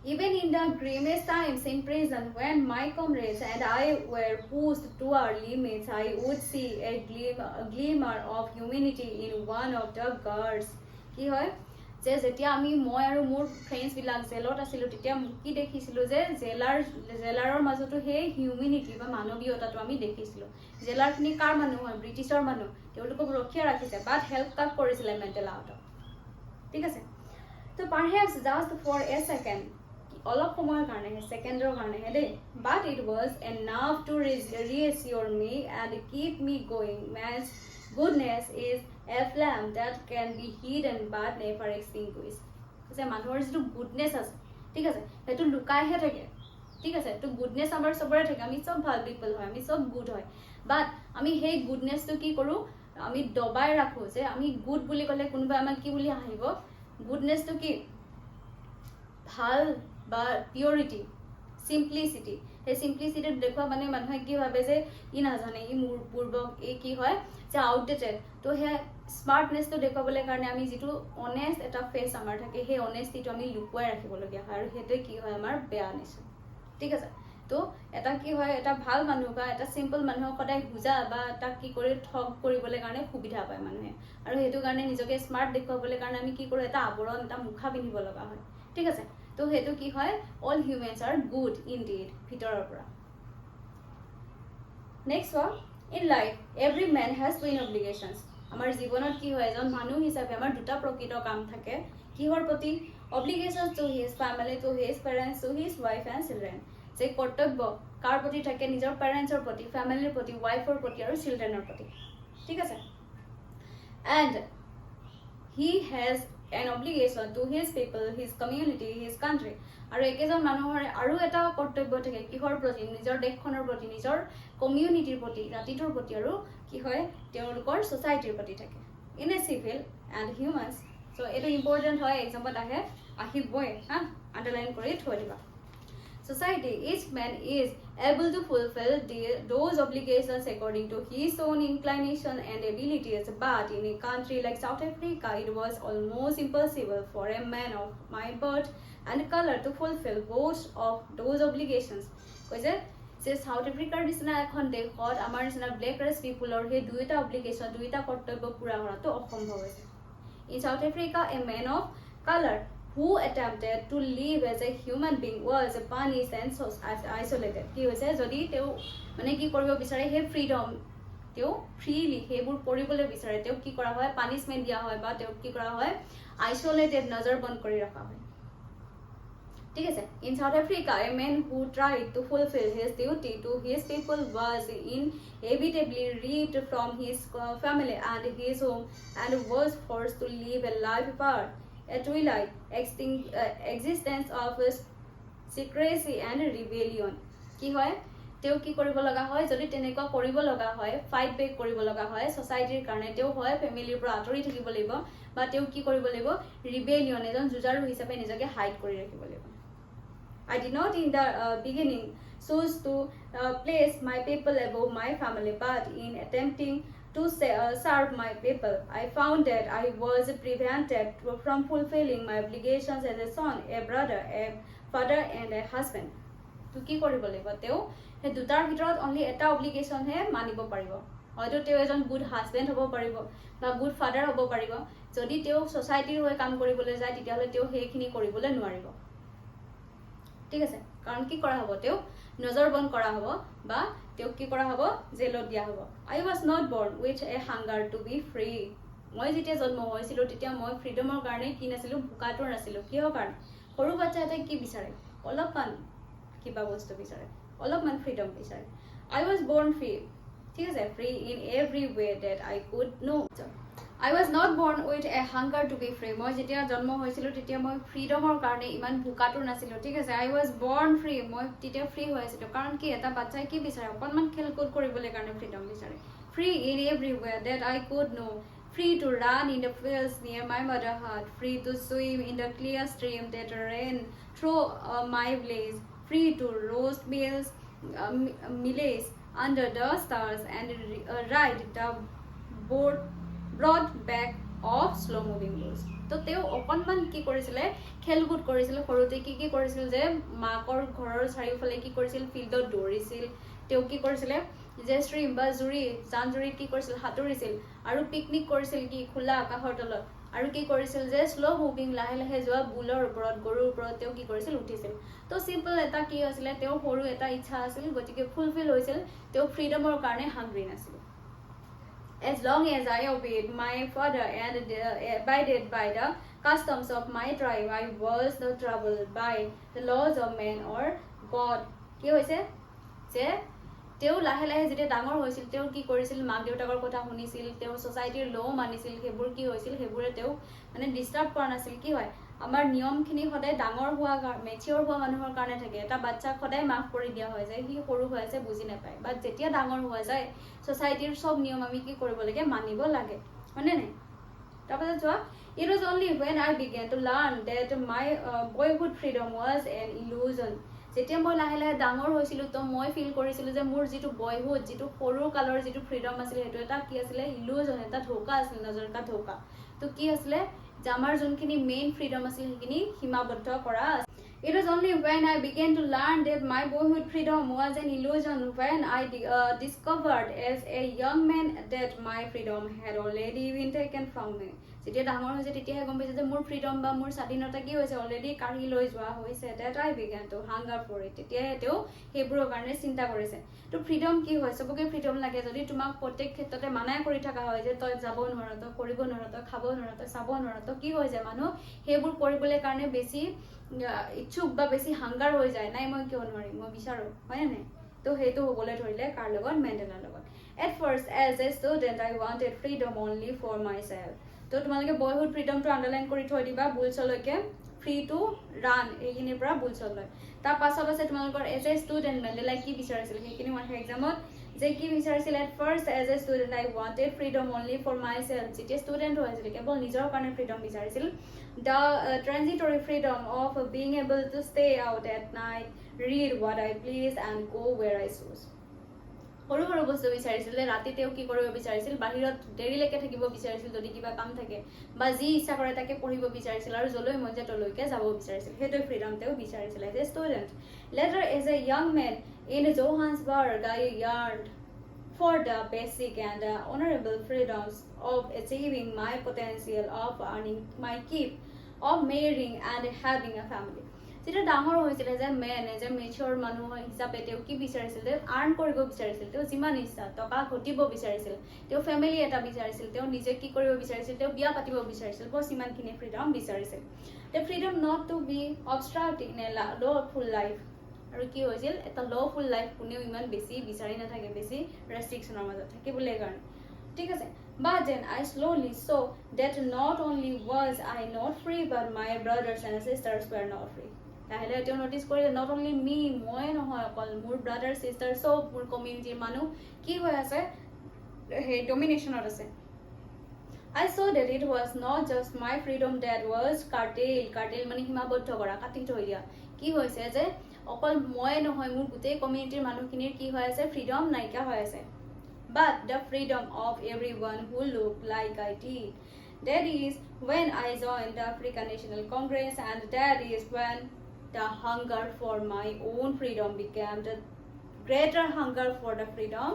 Even in the grimmest times in prison, when my comrades and I were pushed to our limits, I would see a glimmer of humanity in one of the guards. কি হয় যে যেতিয়া আমি মই আৰু মোৰ ফ্ৰেণ্ডছবিলাক জেলত আছিলোঁ তেতিয়া কি দেখিছিলোঁ যে জেলাৰৰ মাজতো সেই হিউমেনিটি বা মানৱীয়তাটো আমি দেখিছিলোঁ জেলাৰখিনি কাৰ মানুহ হয় ব্ৰিটিছৰ মানুহ তেওঁলোকক ৰক্ষা ৰাখিছে বাট হেল্প কাক কৰিছিলে মেণ্ডেলাহঁতক ঠিক আছে তো perhaps just for a second অলপ সময়ৰ কাৰণেহে ছেকেণ্ডৰ কাৰণেহে দেই but it was enough to reassure me and keep me going man's goodness is a flame that can be hidden but never extinguished যে মানুহৰ যিটো গুডনেছ আছে ঠিক আছে সেইটো লুকাইহে থাকে ঠিক আছে তো গুডনেছ আমাৰ চবৰে থাকে আমি চব ভাল পিপল হয় আমি চব গুড হয় বাট আমি সেই গুডনেছটো কি কৰোঁ আমি দবাই ৰাখোঁ যে আমি গুড বুলি ক'লে কোনোবাই আমাক কি বুলি হাঁহিব গুডনেছটো কি ভাল বা পিউৰিটি চিম্পলিচিটি সেই চিম্পলিচিটিত দেখুৱা মানে মানুহে কি ভাবে যে ই নাজানে ই মোৰ পূৰ্বক এই কি হয় যে আউটডেটেড তো সেই স্মাৰ্টনেছটো দেখুৱাবলৈ কাৰণে আমি যিটো অনেষ্ট এটা ফেচ আমাৰ থাকে সেই অনেষ্টিটো আমি লুকুৱাই ৰাখিবলগীয়া হয় আৰু সেইটোৱে কি হয় আমাৰ বেয়া নেচাৰ ঠিক আছে তো তো এটা কি হয় এটা ভাল মানুহ বা এটা সিম্পল মানুহ সদায় বুজা বা এটা কি কৰি ঠগ কৰিবলৈ কাৰণে সুবিধা পায় মানুহে আৰু হেতু কাৰণে নিজকে স্মাৰ্ট দেখুৱাবলৈ কাৰণে আমি কি কৰো এটা আবৰণ এটা মুখা পিন্ধিব লগা হয় ঠিক আছে তো হেতু কি হয় অল হিউম্যানস আর গুড ইনডিড ভিতৰৰ পৰা next one in life every man has twin obligations আমাৰ জীৱনত কি হয় এজন মানুহ হিচাপে আমাৰ দুটা প্ৰকৃত কাম থাকে কিহৰ প্ৰতি obligations to his family to his parents to his wife and children যে কৰ্তব্য কাৰ প্ৰতি থাকে নিজৰ পেৰেন্টছৰ প্ৰতি ফ্যামিলিৰ প্ৰতি ওয়াইফৰ প্ৰতি আৰু চিলড্ৰেনৰ প্ৰতি ঠিক আছে and he has an obligation to his people his community his country আৰু একেজন মানুহৰ আৰু এটা কৰ্তব্য থাকে কিহৰ প্ৰতি নিজৰ দেশখনৰ প্ৰতি নিজৰ কমিউনিটিৰ প্ৰতি জাতিটোৰ প্ৰতি আৰু কি হয় তেওঁলোকৰ সোসাইটিৰ প্ৰতি থাকে in a civil and humans so এটা ইম্পৰ্টেন্ট হয় এক্সাম্পল আহিবই হা আন্ডাৰলাইন কৰি থৈ দিবা Society, each man is able to fulfill those obligations according to his own inclination and abilities. But in a country like South Africa, it was almost impossible for a man of my birth and color to fulfill both of those obligations. Because South Africa is not a country called American black race people or he do it obligation, do it a kortobbo pura hora to অসম্ভৱ হৈছে In South Africa, a man of color who attempted to live as a human being was punished and isolated কি হৈছে যদি তেও মানে কি কৰিব বিচাৰে হে ফ্ৰীডম তেও ফ্ৰীলি হেবোৰ কৰিবলৈ বিচাৰে তেও কি কৰা হয় পানিশমেন্ট দিয়া হয় বা তেও কি কৰা হয় আইসোলেটেড নজৰ বন্ধ কৰি ৰখা হয় ঠিক আছে in South Africa a man who tried to fulfill his duty to his people was inevitably ripped from his family and his home and was forced to live a life apart a twilight existence of secrecy and rebellion কি হয় তেও কি কৰিব লগা হয় যদি তেনেকুৱা কৰিব লগা হয় ফাইট বেক কৰিব লগা হয় সোসাইটিৰ কাৰণে তেও হয় ফ্যামিলিৰ পৰা আঁতৰি থাকিব লাগিব বা তেও কি কৰিব লাগিব ৰিবেলিয়ন এজন জুজাৰু হিচাপে নিজকে হাইড কৰি ৰাখিব লাগিব I did not in the beginning choose to place my people above my family but in attempting to serve my people. I found that I was prevented from fulfilling my obligations as a son, a brother, a father and a husband. To কি কৰিব লাগিব তেও হে দুটাৰ ভিতৰত only এটা obligation হে মানিব পাৰিব হয়তো তেও এজন গুড হাজবেন্ড হ'ব পাৰিব বা গুড ফাদাৰ হ'ব পাৰিব যদি তেও সোসাইটিৰ হৈ কাম কৰিবলৈ যায় তেতিয়াহলে তেও হেখিনি কৰিবলৈ নোৱাৰিব ঠিক আছে কাৰণ কি কৰা হ'ব তেও নজৰ বন্ধ কৰা হ'ব বা তেও কি কৰা হ'ব জেলত দিয়া হ'ব I was not born with a hunger to be free মই যেতিয়া জন্ম হৈছিল তেতিয়া মই ফ্ৰীডমৰ কাৰণে কি নাছিলো ভুকাটো নাছিলো কিহৰ কাৰণে সৰু বাচ্চা এটা কি বিচাৰে অলপমান কিবা বস্তু বিচাৰে অলপমান ফ্ৰীডম বিচাৰে I was born free ঠিক আছে free in every way that I could know I was not born with a hunger to be free মই যেতিয়া জন্ম হৈছিল তেতিয়া মই ফ্ৰীডমৰ কাৰণে ইমান ভুকাটো নাছিল ঠিক আছে I was born free মই তেতিয়া ফ্ৰী হৈছিল কাৰণ কি এটা বাচ্চাই কি বিচাৰে অকনমান খেলকুদ কৰিবলৈ কাৰণে ফ্ৰীডম বিচাৰে free in everywhere that I could know free to run in the fields near my mother heart free to swim in the clear stream that ran through my village free to roast meals millets under the stars and ride the broad back of slow moving boats তো তেও অকনমান কি কৰিছিলে খেলকুদ কৰিছিল সৰুতে কি কৰিছিল যে মাকৰ ঘৰৰ চাৰিওফালে কি কৰিছিল ফিল্ডত দৌৰিছিল তেও কি কৰিছিলে যে ষ্ট্ৰীম বা জানজুৰি কি কৰিছিল হাতুৰিছিল আৰু পিকনিক কৰিছিল কি খোলা আকাশৰ তলত আৰু কি কৰিছিল যে স্লো মুভিং লাহে লাহে যোৱা বুলৰ ওপৰত গৰুৰ ওপৰত তেও কি কৰিছিল উঠিছিল তো সিম্পল এটা কি আছিল তেও সৰু এটা ইচ্ছা আছিল গতিকে ফুলফিল হৈছিল তেও ফ্ৰীডমৰ কাৰণে হাংগ্ৰি নাছিল As long as I obeyed my father and abided by the customs of my tribe, I was not troubled by the laws of man or God. কি হৈছে যে তেও লাহে লাহে যেতিয়া ডাঙৰ হৈছিল তেও কি কৰিছিল মাক দেউতাকৰ কথা শুনিছিল তেও সোসাইটিৰ ল মানিছিল হেবোৰ কি হৈছিল হেবোৰে তেও মানে ডিস্টাৰ্ব কৰা নাছিল কি হয় আমাৰ নিয়মখিনি সদায় ডাঙৰ হোৱা মেচিয়ৰ হোৱা মানুহৰ কাৰণে থাকে এটা বাচ্চা সদায় মাফ কৰি দিয়া হয় যে হি সৰু হৈ আছে বুজি নাপায় বাট যেতিয়া ডাঙৰ হোৱা যায় সোসাইটিৰ সব নিয়ম আমি কি কৰিব লাগে মানিব লাগে মানে নাই তাৰপিছত চোৱা it was only when I began to learn that my boyhood freedom was an illusion যেতিয়া মই লাহে লাহে ডাঙৰ হৈছিল তো মই ফিল কৰিছিল যে মোৰ যেটো বয়হুড যেটো সৰু কালৰ যেটো ফ্ৰীডম আছিল হেতু এটা কি আছিল ইলুজন এটা ধোকা আছিল নজৰ কা ধোকা তো কি আছিল যে আমাৰ যোনখিনি মেইন ফ্ৰীডম আছিল সেইখিনি সীমাবদ্ধ কৰা আছে It was only when I began to learn that my boyhood freedom was an illusion when I discovered as a young man that my freedom had already been taken from me. যেতিয়া ডাঙৰ হৈছে তেতিয়াহে গম পাইছে যে মোৰ freedom বা মোৰ স্বাধীনতা কি হৈছে অলৰেডি কাঢ়ি লৈ যোৱা হৈছে that I began to hunger for it. তেতিয়াহে তেওঁ সেইবোৰৰ কাৰণে চিন্তা কৰিছে তো ফ্ৰীডম কি হয় সবকে ফ্ৰীডম লাগে যদি তোমাক প্ৰত্যেক ক্ষেত্ৰতে মানাই কৰি থকা হয় যে তই যাব নোৱাৰ তই কৰিব নোৱাৰ তই খাব নোৱাৰ তই চাব নোৱাৰ তো কি হৈ যায় মানুহ সেইবোৰ কৰিবলৈ কাৰণে বেছি ইচ্ছুক বা বেছি হাংগাৰ হৈ যায় নাই মই কিয় নোৱাৰিম মই বিচাৰো হয় নাই তো সেইটো হ'বলৈ ধৰিলে কাৰ লগত মেণ্ডেলাৰ লগত at first as a student I wanted freedom only for myself তো তোমালোকে বয়হুড ফ্ৰীডমটো আন্ডাৰলাইন কৰি থৈ দিবা বুলছলৈকে ফ্ৰী টু ৰান এইখিনিৰ পৰা বুলছলৈ তাৰ পাছত আছে তোমালোকৰ এজ এ ষ্টুডেণ্ট মেণ্ডেলাই কি বিচাৰিছিল সেইখিনি মই এক্সামত যে কি বিচাৰিছিল at first as a student I wanted freedom only for myself যেতিয়া ষ্টুডেণ্ট হৈছিল কেৱল নিজৰ কাৰণে ফ্ৰীডম বিচাৰিছিল the transitory freedom of being able to stay out at night read what I please and go where I choose সৰু সৰু বস্তু বিচাৰিছিল ৰাতি তেওঁ কি কৰিব বিচাৰিছিল বাহিৰত দেৰিলৈকে থাকিব বিচাৰিছিল যদি কিবা কাম থাকে বা যি ইচ্ছা কৰে তাকে পঢ়িব বিচাৰিছিল আৰু জলৈ মন যায় তলৈকে যাব বিচাৰিছিল সেইটো ফ্ৰীডম তেওঁ বিচাৰিছিল as a student later as a young man in Johannesburg I yearned for the basic and honorable freedoms of achieving my potential of earning my keep of marrying and having a family যেতিয়া ডাঙৰ হৈছিল যে man as a mature মানুহ হিচাপে তেওঁ কি বিচাৰিছিল তেওঁ আৰ্ণ কৰিব বিচাৰিছিল তেওঁ যিমান ইচ্ছা টকা ঘটিব বিচাৰিছিল তেওঁ ফেমিলি এটা বিচাৰিছিল তেওঁ নিজে কি কৰিব বিচাৰিছিল তেওঁ বিয়া পাতিব বিচাৰিছিল বস ইমানখিনি ফ্ৰীডম বিচাৰিছিল the freedom not to be obstructed in a lawful life আৰু কি হৈছিল এটা লফুল লাইফ কোনেও ইমান বেছি বিচাৰি নাথাকে বেছি ৰেষ্ট্ৰিকশ্যনৰ মাজত থাকিবলৈ কাৰণে ঠিক আছে but then I slowly saw that not only was I not free but my brothers and sisters were not free তাহলে তেওঁ নোটিস কৰিলে not only me মই নহয় অকল মোৰ ব্ৰাদাৰ সিস্টাৰ সব মোৰ কমিউনিটিৰ মানুহ কি হৈ আছে হে ডমিনেশ্যনত আছে I saw that it was not just my freedom that was curtailed মানে সীমাবদ্ধ কৰা কাটি থৈ দিয়া কি হৈছে যে অকল মই নহয় মোৰ গোটেই কমিউনিটিৰ মানুহখিনিৰ কি হৈ আছে ফ্ৰীডম নাইকিয়া হৈ আছে but the freedom of everyone who looked like I did that is when I joined the African National Congress and that is when the hunger for my own freedom became the greater hunger for the freedom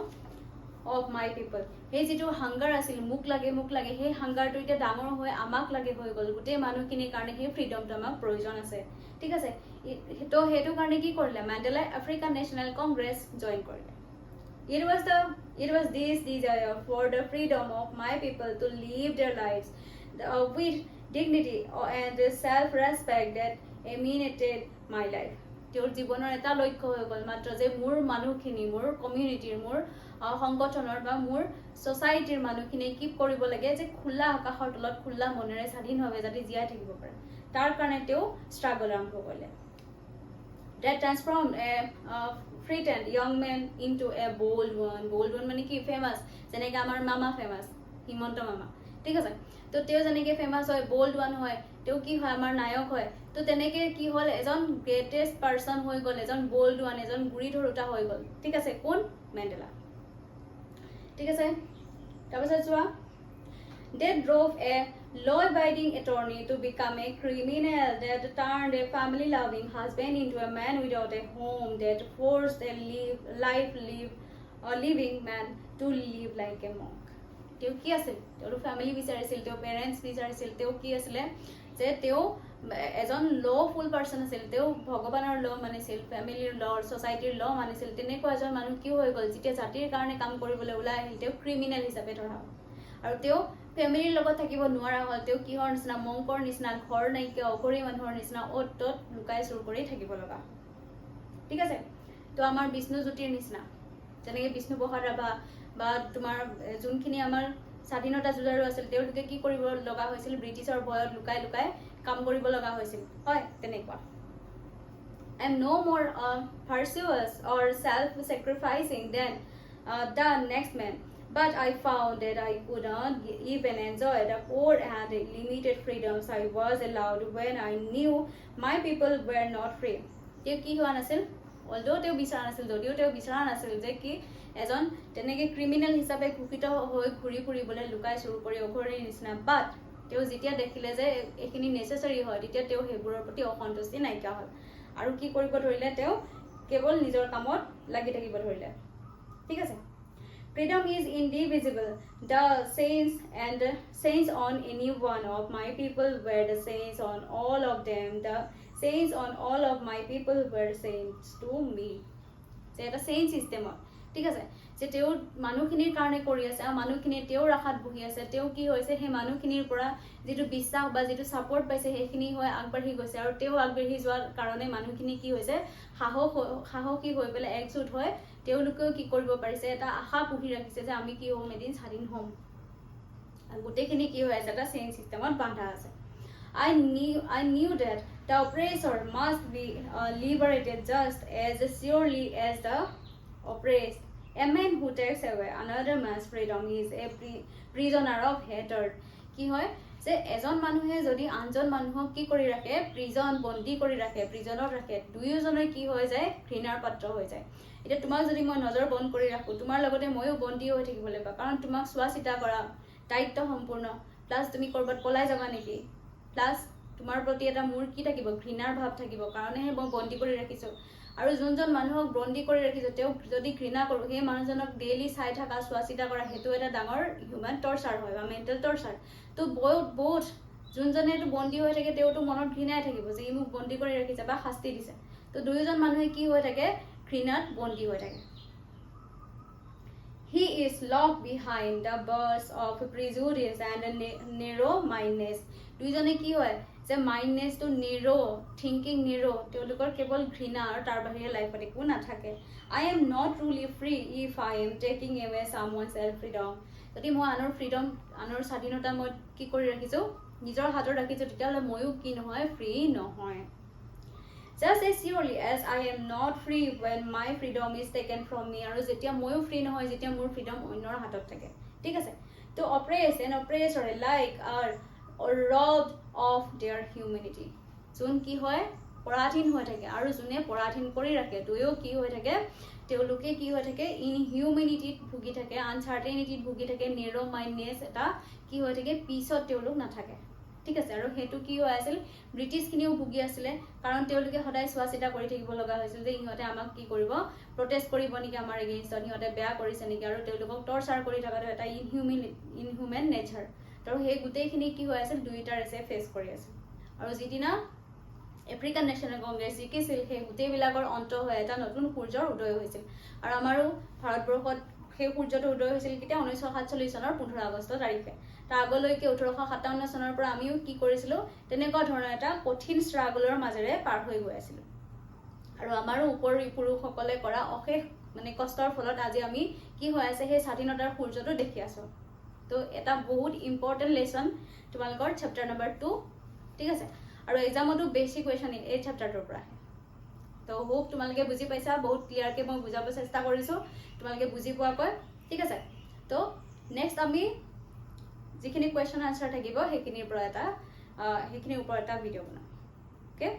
of my people hey jitu hunger asil muk lage hey hunger to ite damor hoy amak lage hoy gol gute manukhini karone he freedom to amak proyojon ase ঠিক আছে তো হেতু karone ki korle Mandela African National Congress join korle it was this desire for the freedom of my people to live their lives with dignity and self respect that emanated my life তেওঁৰ জীৱনৰ এটা লক্ষ্য হৈ গল মাত্ৰ যে মোৰ মানুহখিনি মোৰ কমিউনিটিৰ মোৰ সংগঠনৰ বা মোৰ সোসাইটিৰ মানুহখিনি কি কৰিব লাগে যে খোলা আকাশৰ তলত খোলা মনেৰে স্বাধীনভাৱে যাতে জীয়াই থাকিব পাৰে তাৰ কাৰণে তেওঁ ষ্ট্ৰাগল আৰম্ভ কৰিলে that transformed a frightened young man into a bold one মানে কি ফেমাস যেনেকৈ আমাৰ মামা ফেমাস হিমন্ত মামা ঠিক আছে তো তেওঁ যেনেকৈ ফেমাস হয় bold one হয় তেওঁ কি হয় আমাৰ নায়ক হয় তো তেনেকৈ কি হ'ল এজন গ্ৰেটেষ্ট পাৰসন হৈ গ'ল এজন bold one এজন গুৰি ধৰোতা হৈ গ'ল ঠিক আছে কোন মেণ্ডেলা ঠিক আছে তাৰপিছত চোৱা they drove a law-abiding attorney to become a criminal that turned a family-loving husband into a man without a home that forced a living man to live like a monk তেওঁ কি আছিল তেওঁৰ family বিচাৰিছিল তেওঁ পেৰেন্টস বিচাৰিছিল তেওঁ কি আছিল যে তেওঁ এজন লফুল পাৰসন আছিল তেওঁ ভগৱানৰ ল মানিছিল ফ্যামিলিৰ ল সোসাইটিৰ ল মানিছিল তেনেকুৱা এজন মানুহ কি হৈ গল যেতিয়া জাতিৰ কাৰণে কাম কৰিবলৈ ওলাই আহিল তেওঁ ক্ৰিমিনেল হিচাপে ধৰা আৰু তেওঁ ফ্যামিলিৰ লগত থাকিব নোৱাৰা হ'ল তেওঁ কিহৰ নিচিনা মংকৰ নিচিনা ঘৰ নাইকিয়া অঘৰী মানুহৰ নিচিনা অত লুকাই চুৰ কৰি থাকিব লগা ঠিক আছে তো আমাৰ বিষ্ণু জ্যোতিৰ নিচিনা যেনেকৈ বিষ্ণু প্ৰসাদ ৰাভা বা তোমাৰ যোনখিনি আমাৰ স্বাধীনতা যুঁজাৰু আছিল তেওঁলোকে কি কৰিব লগা হৈছিল ব্ৰিটিছৰ ভয়ত লুকাই কাম কৰিব লগা হৈছিল হয় তেনেকুৱা I am no more virtuous or self-sacrificing than the next man. But I found that I could not even enjoy the poor and limited freedoms I was allowed when I knew my people were not free. Teo ki hoa nasil? Although teo bichara nasil, jodio teo bichara nasil je ki ejon teneke criminal hisabe kukito hoi ghuri phuri bole lukai churu kori oghori nisna, but তেওঁ যেতিয়া দেখিলে যে এইখিনি necessary হয় তেতিয়া তেওঁ সেইবোৰৰ প্ৰতি অসন্তুষ্টি নাইকিয়া হ'ল আৰু কি কৰিব ধৰিলে তেওঁ কেৱল নিজৰ কামত লাগি থাকিব ধৰিলে ঠিক আছে Freedom is indivisible. The saints on any one of my people were the saints on all of them. The saints on all of my people were saints to me. যে এটা চেইন চিষ্টেমত ঠিক আছে যে তেওঁ মানুহখিনিৰ কাৰণে কৰি আছে আৰু মানুহখিনি তেওঁৰ আশাত বহি আছে তেওঁ কি হৈছে সেই মানুহখিনিৰ পৰা যিটো বিশ্বাস বা যিটো ছাপোৰ্ট পাইছে সেইখিনি হৈ আগবাঢ়ি গৈছে আৰু তেওঁ আগবাঢ়ি যোৱাৰ কাৰণে মানুহখিনি কি হৈছে সাহসী হৈ পেলাই একজোট হৈ তেওঁলোকেও কি কৰিব পাৰিছে এটা আশা পুহি ৰাখিছে যে আমি কি হ'ম এদিন স্বাধীন হ'ম আৰু গোটেইখিনি কি হৈ আছে এটা চেইন চিষ্টেমত বান্ধা আছে I knew that the oppressor must be liberated just as surely as the oppressed. A man who takes away another man's freedom is a prisoner of hatred. কি হয় যে এজন মানুহে যদি আনজন মানুহক কি কৰি ৰাখে বন্দী কৰি ৰাখে প্ৰিজনত ৰাখে দুয়োজনে কি হৈ যায় ঘৃণাৰ পাত্ৰ হৈ যায় এতিয়া তোমাক যদি মই নজৰ বন্ধ কৰি ৰাখো তোমাৰ লগতে ময়ো বন্দী হৈ থাকিব লাগিব কাৰণ তোমাক চোৱা চিতা কৰা দায়িত্ব সম্পূৰ্ণ প্লাছ তুমি কৰবাত পলাই যাবা নেকি প্লাছ তোমাৰ প্ৰতি এটা মোৰ কি থাকিব ঘৃণাৰ ভাৱ থাকিব কাৰণেহে মই বন্দী কৰি ৰাখিছো আৰু যোনজন মানুহক বন্দী কৰি ৰাখিছো তেওঁ যদি ঘৃণা কৰো সেই মানুহজনক ডেইলি চাই থকা চোৱা চিতা কৰা সেইটো এটা ডাঙৰ হিউমেন টৰ্চাৰ হয় বা মেণ্টেল টৰ্চাৰ তো বহুত যোনজনে এইটো বন্দী হৈ থাকে তেওঁতো মনত ঘৃণাই থাকিব যে ই মোক বন্দী কৰি ৰাখিছে বা শাস্তি দিছে তো দুয়োজন মানুহে কি হৈ থাকে ঘৃণাত বন্দী হৈ থাকে He is locked behind the bars of prejudice and narrow mindedness. দুইজনে কি হয় যে মাইণ্ডনেছটো নেৰো থিংকিং নেৰো তেওঁলোকৰ কেৱল ঘৃণা আৰু তাৰ বাহিৰে লাইফত একো নাথাকে I am not truly free if I am taking away someone's freedom. যদি মই আনৰ ফ্ৰীডম আনৰ স্বাধীনতা মই কি কৰি ৰাখিছো নিজৰ হাতত ৰাখিছো তেতিয়াহ'লে ময়ো কি নহয় ফ্ৰী নহয় Just as surely as I am not free when my freedom is taken from me আৰু যেতিয়া ময়ো ফ্ৰী নহয় যেতিয়া মোৰ ফ্ৰীডম অন্যৰ হাতত থাকে ঠিক আছে তো oppressed and oppressor alike are robbed of their humanity যোন কি হয় পৰাধীন হৈ থাকে আৰু যোনে পৰাধীন কৰি ৰাখে দুয়ো কি হৈ থাকে তেওঁলোকে কি হৈ থাকে ইনহিউমেনিটিত ভুগি থাকে আনচাৰ্টেনিটিত ভুগি থাকে নেৰো মাইণ্ডনেছ এটা কি হৈ থাকে পিছত তেওঁলোক নাথাকে ঠিক আছে আৰু হেতু কি হৈ আছিল ব্ৰিটিছখিনিও ভুগি আছিলে কাৰণ তেওঁলোকে সদায় চোৱা চিতা কৰি থাকিব লগা হৈছিল যে ইহঁতে আমাক কি কৰিব প্ৰটেষ্ট কৰিব নেকি আমাৰ এগেইনষ্টত ইহঁতে বেয়া কৰিছে নেকি আৰু তেওঁলোকক টৰ্চাৰ কৰি থকাটো এটা ইনহিউমেন নেচাৰ আৰু সেই গোটেইখিনি কি হৈ আছিল দুইটা ৰেছে ফেচ কৰি আছিল আৰু যিদিনা আফ্ৰিকান নেশ্যনেল কংগ্ৰেছ জিকিছিল সেই গোটেইবিলাকৰ অন্ত হৈ এটা নতুন সূৰ্যৰ উদয় হৈছিল আৰু আমাৰো ভাৰতবৰ্ষত সেই সূৰ্যটো উদয় হৈছিল কেতিয়া 1947 চনৰ 15 আগষ্ট তাৰিখে তাৰ আগলৈকে 1857 চনৰ পৰা আমিও কি কৰিছিলো তেনেকুৱা ধৰণৰ এটা কঠিন ষ্ট্ৰাগলৰ মাজেৰে পাৰ হৈ গৈ আছিলো আৰু আমাৰো ওপৰৰ পুৰুষসকলে কৰা অশেষ মানে কষ্টৰ ফলত আজি আমি কি হৈ আছে সেই স্বাধীনতাৰ সূৰ্যটো দেখি আছো তো এটা বহুত ইম্পৰ্টেণ্ট লেসন তোমালোকৰ চেপ্টাৰ নম্বৰ 2 ঠিক আছে আৰু এক্সামতো বেসিক কোৱেশ্চন এই চেপ্টাৰটোৰ পৰা তো হোপ তোমালোকে বুজি পাইছা বহুত ক্লিয়াৰকে মই বুজাব চেষ্টা কৰিছো তোমালোকে বুজি পোৱাকৈ ঠিক আছে তো নেক্সট আমি যিখিনি কোৱেশ্চন আনসাৰ থাকিব সেইখিনিৰ পৰা এটা সেইখিনিৰ ওপৰত এটা ভিডিঅ' বনাম ওকে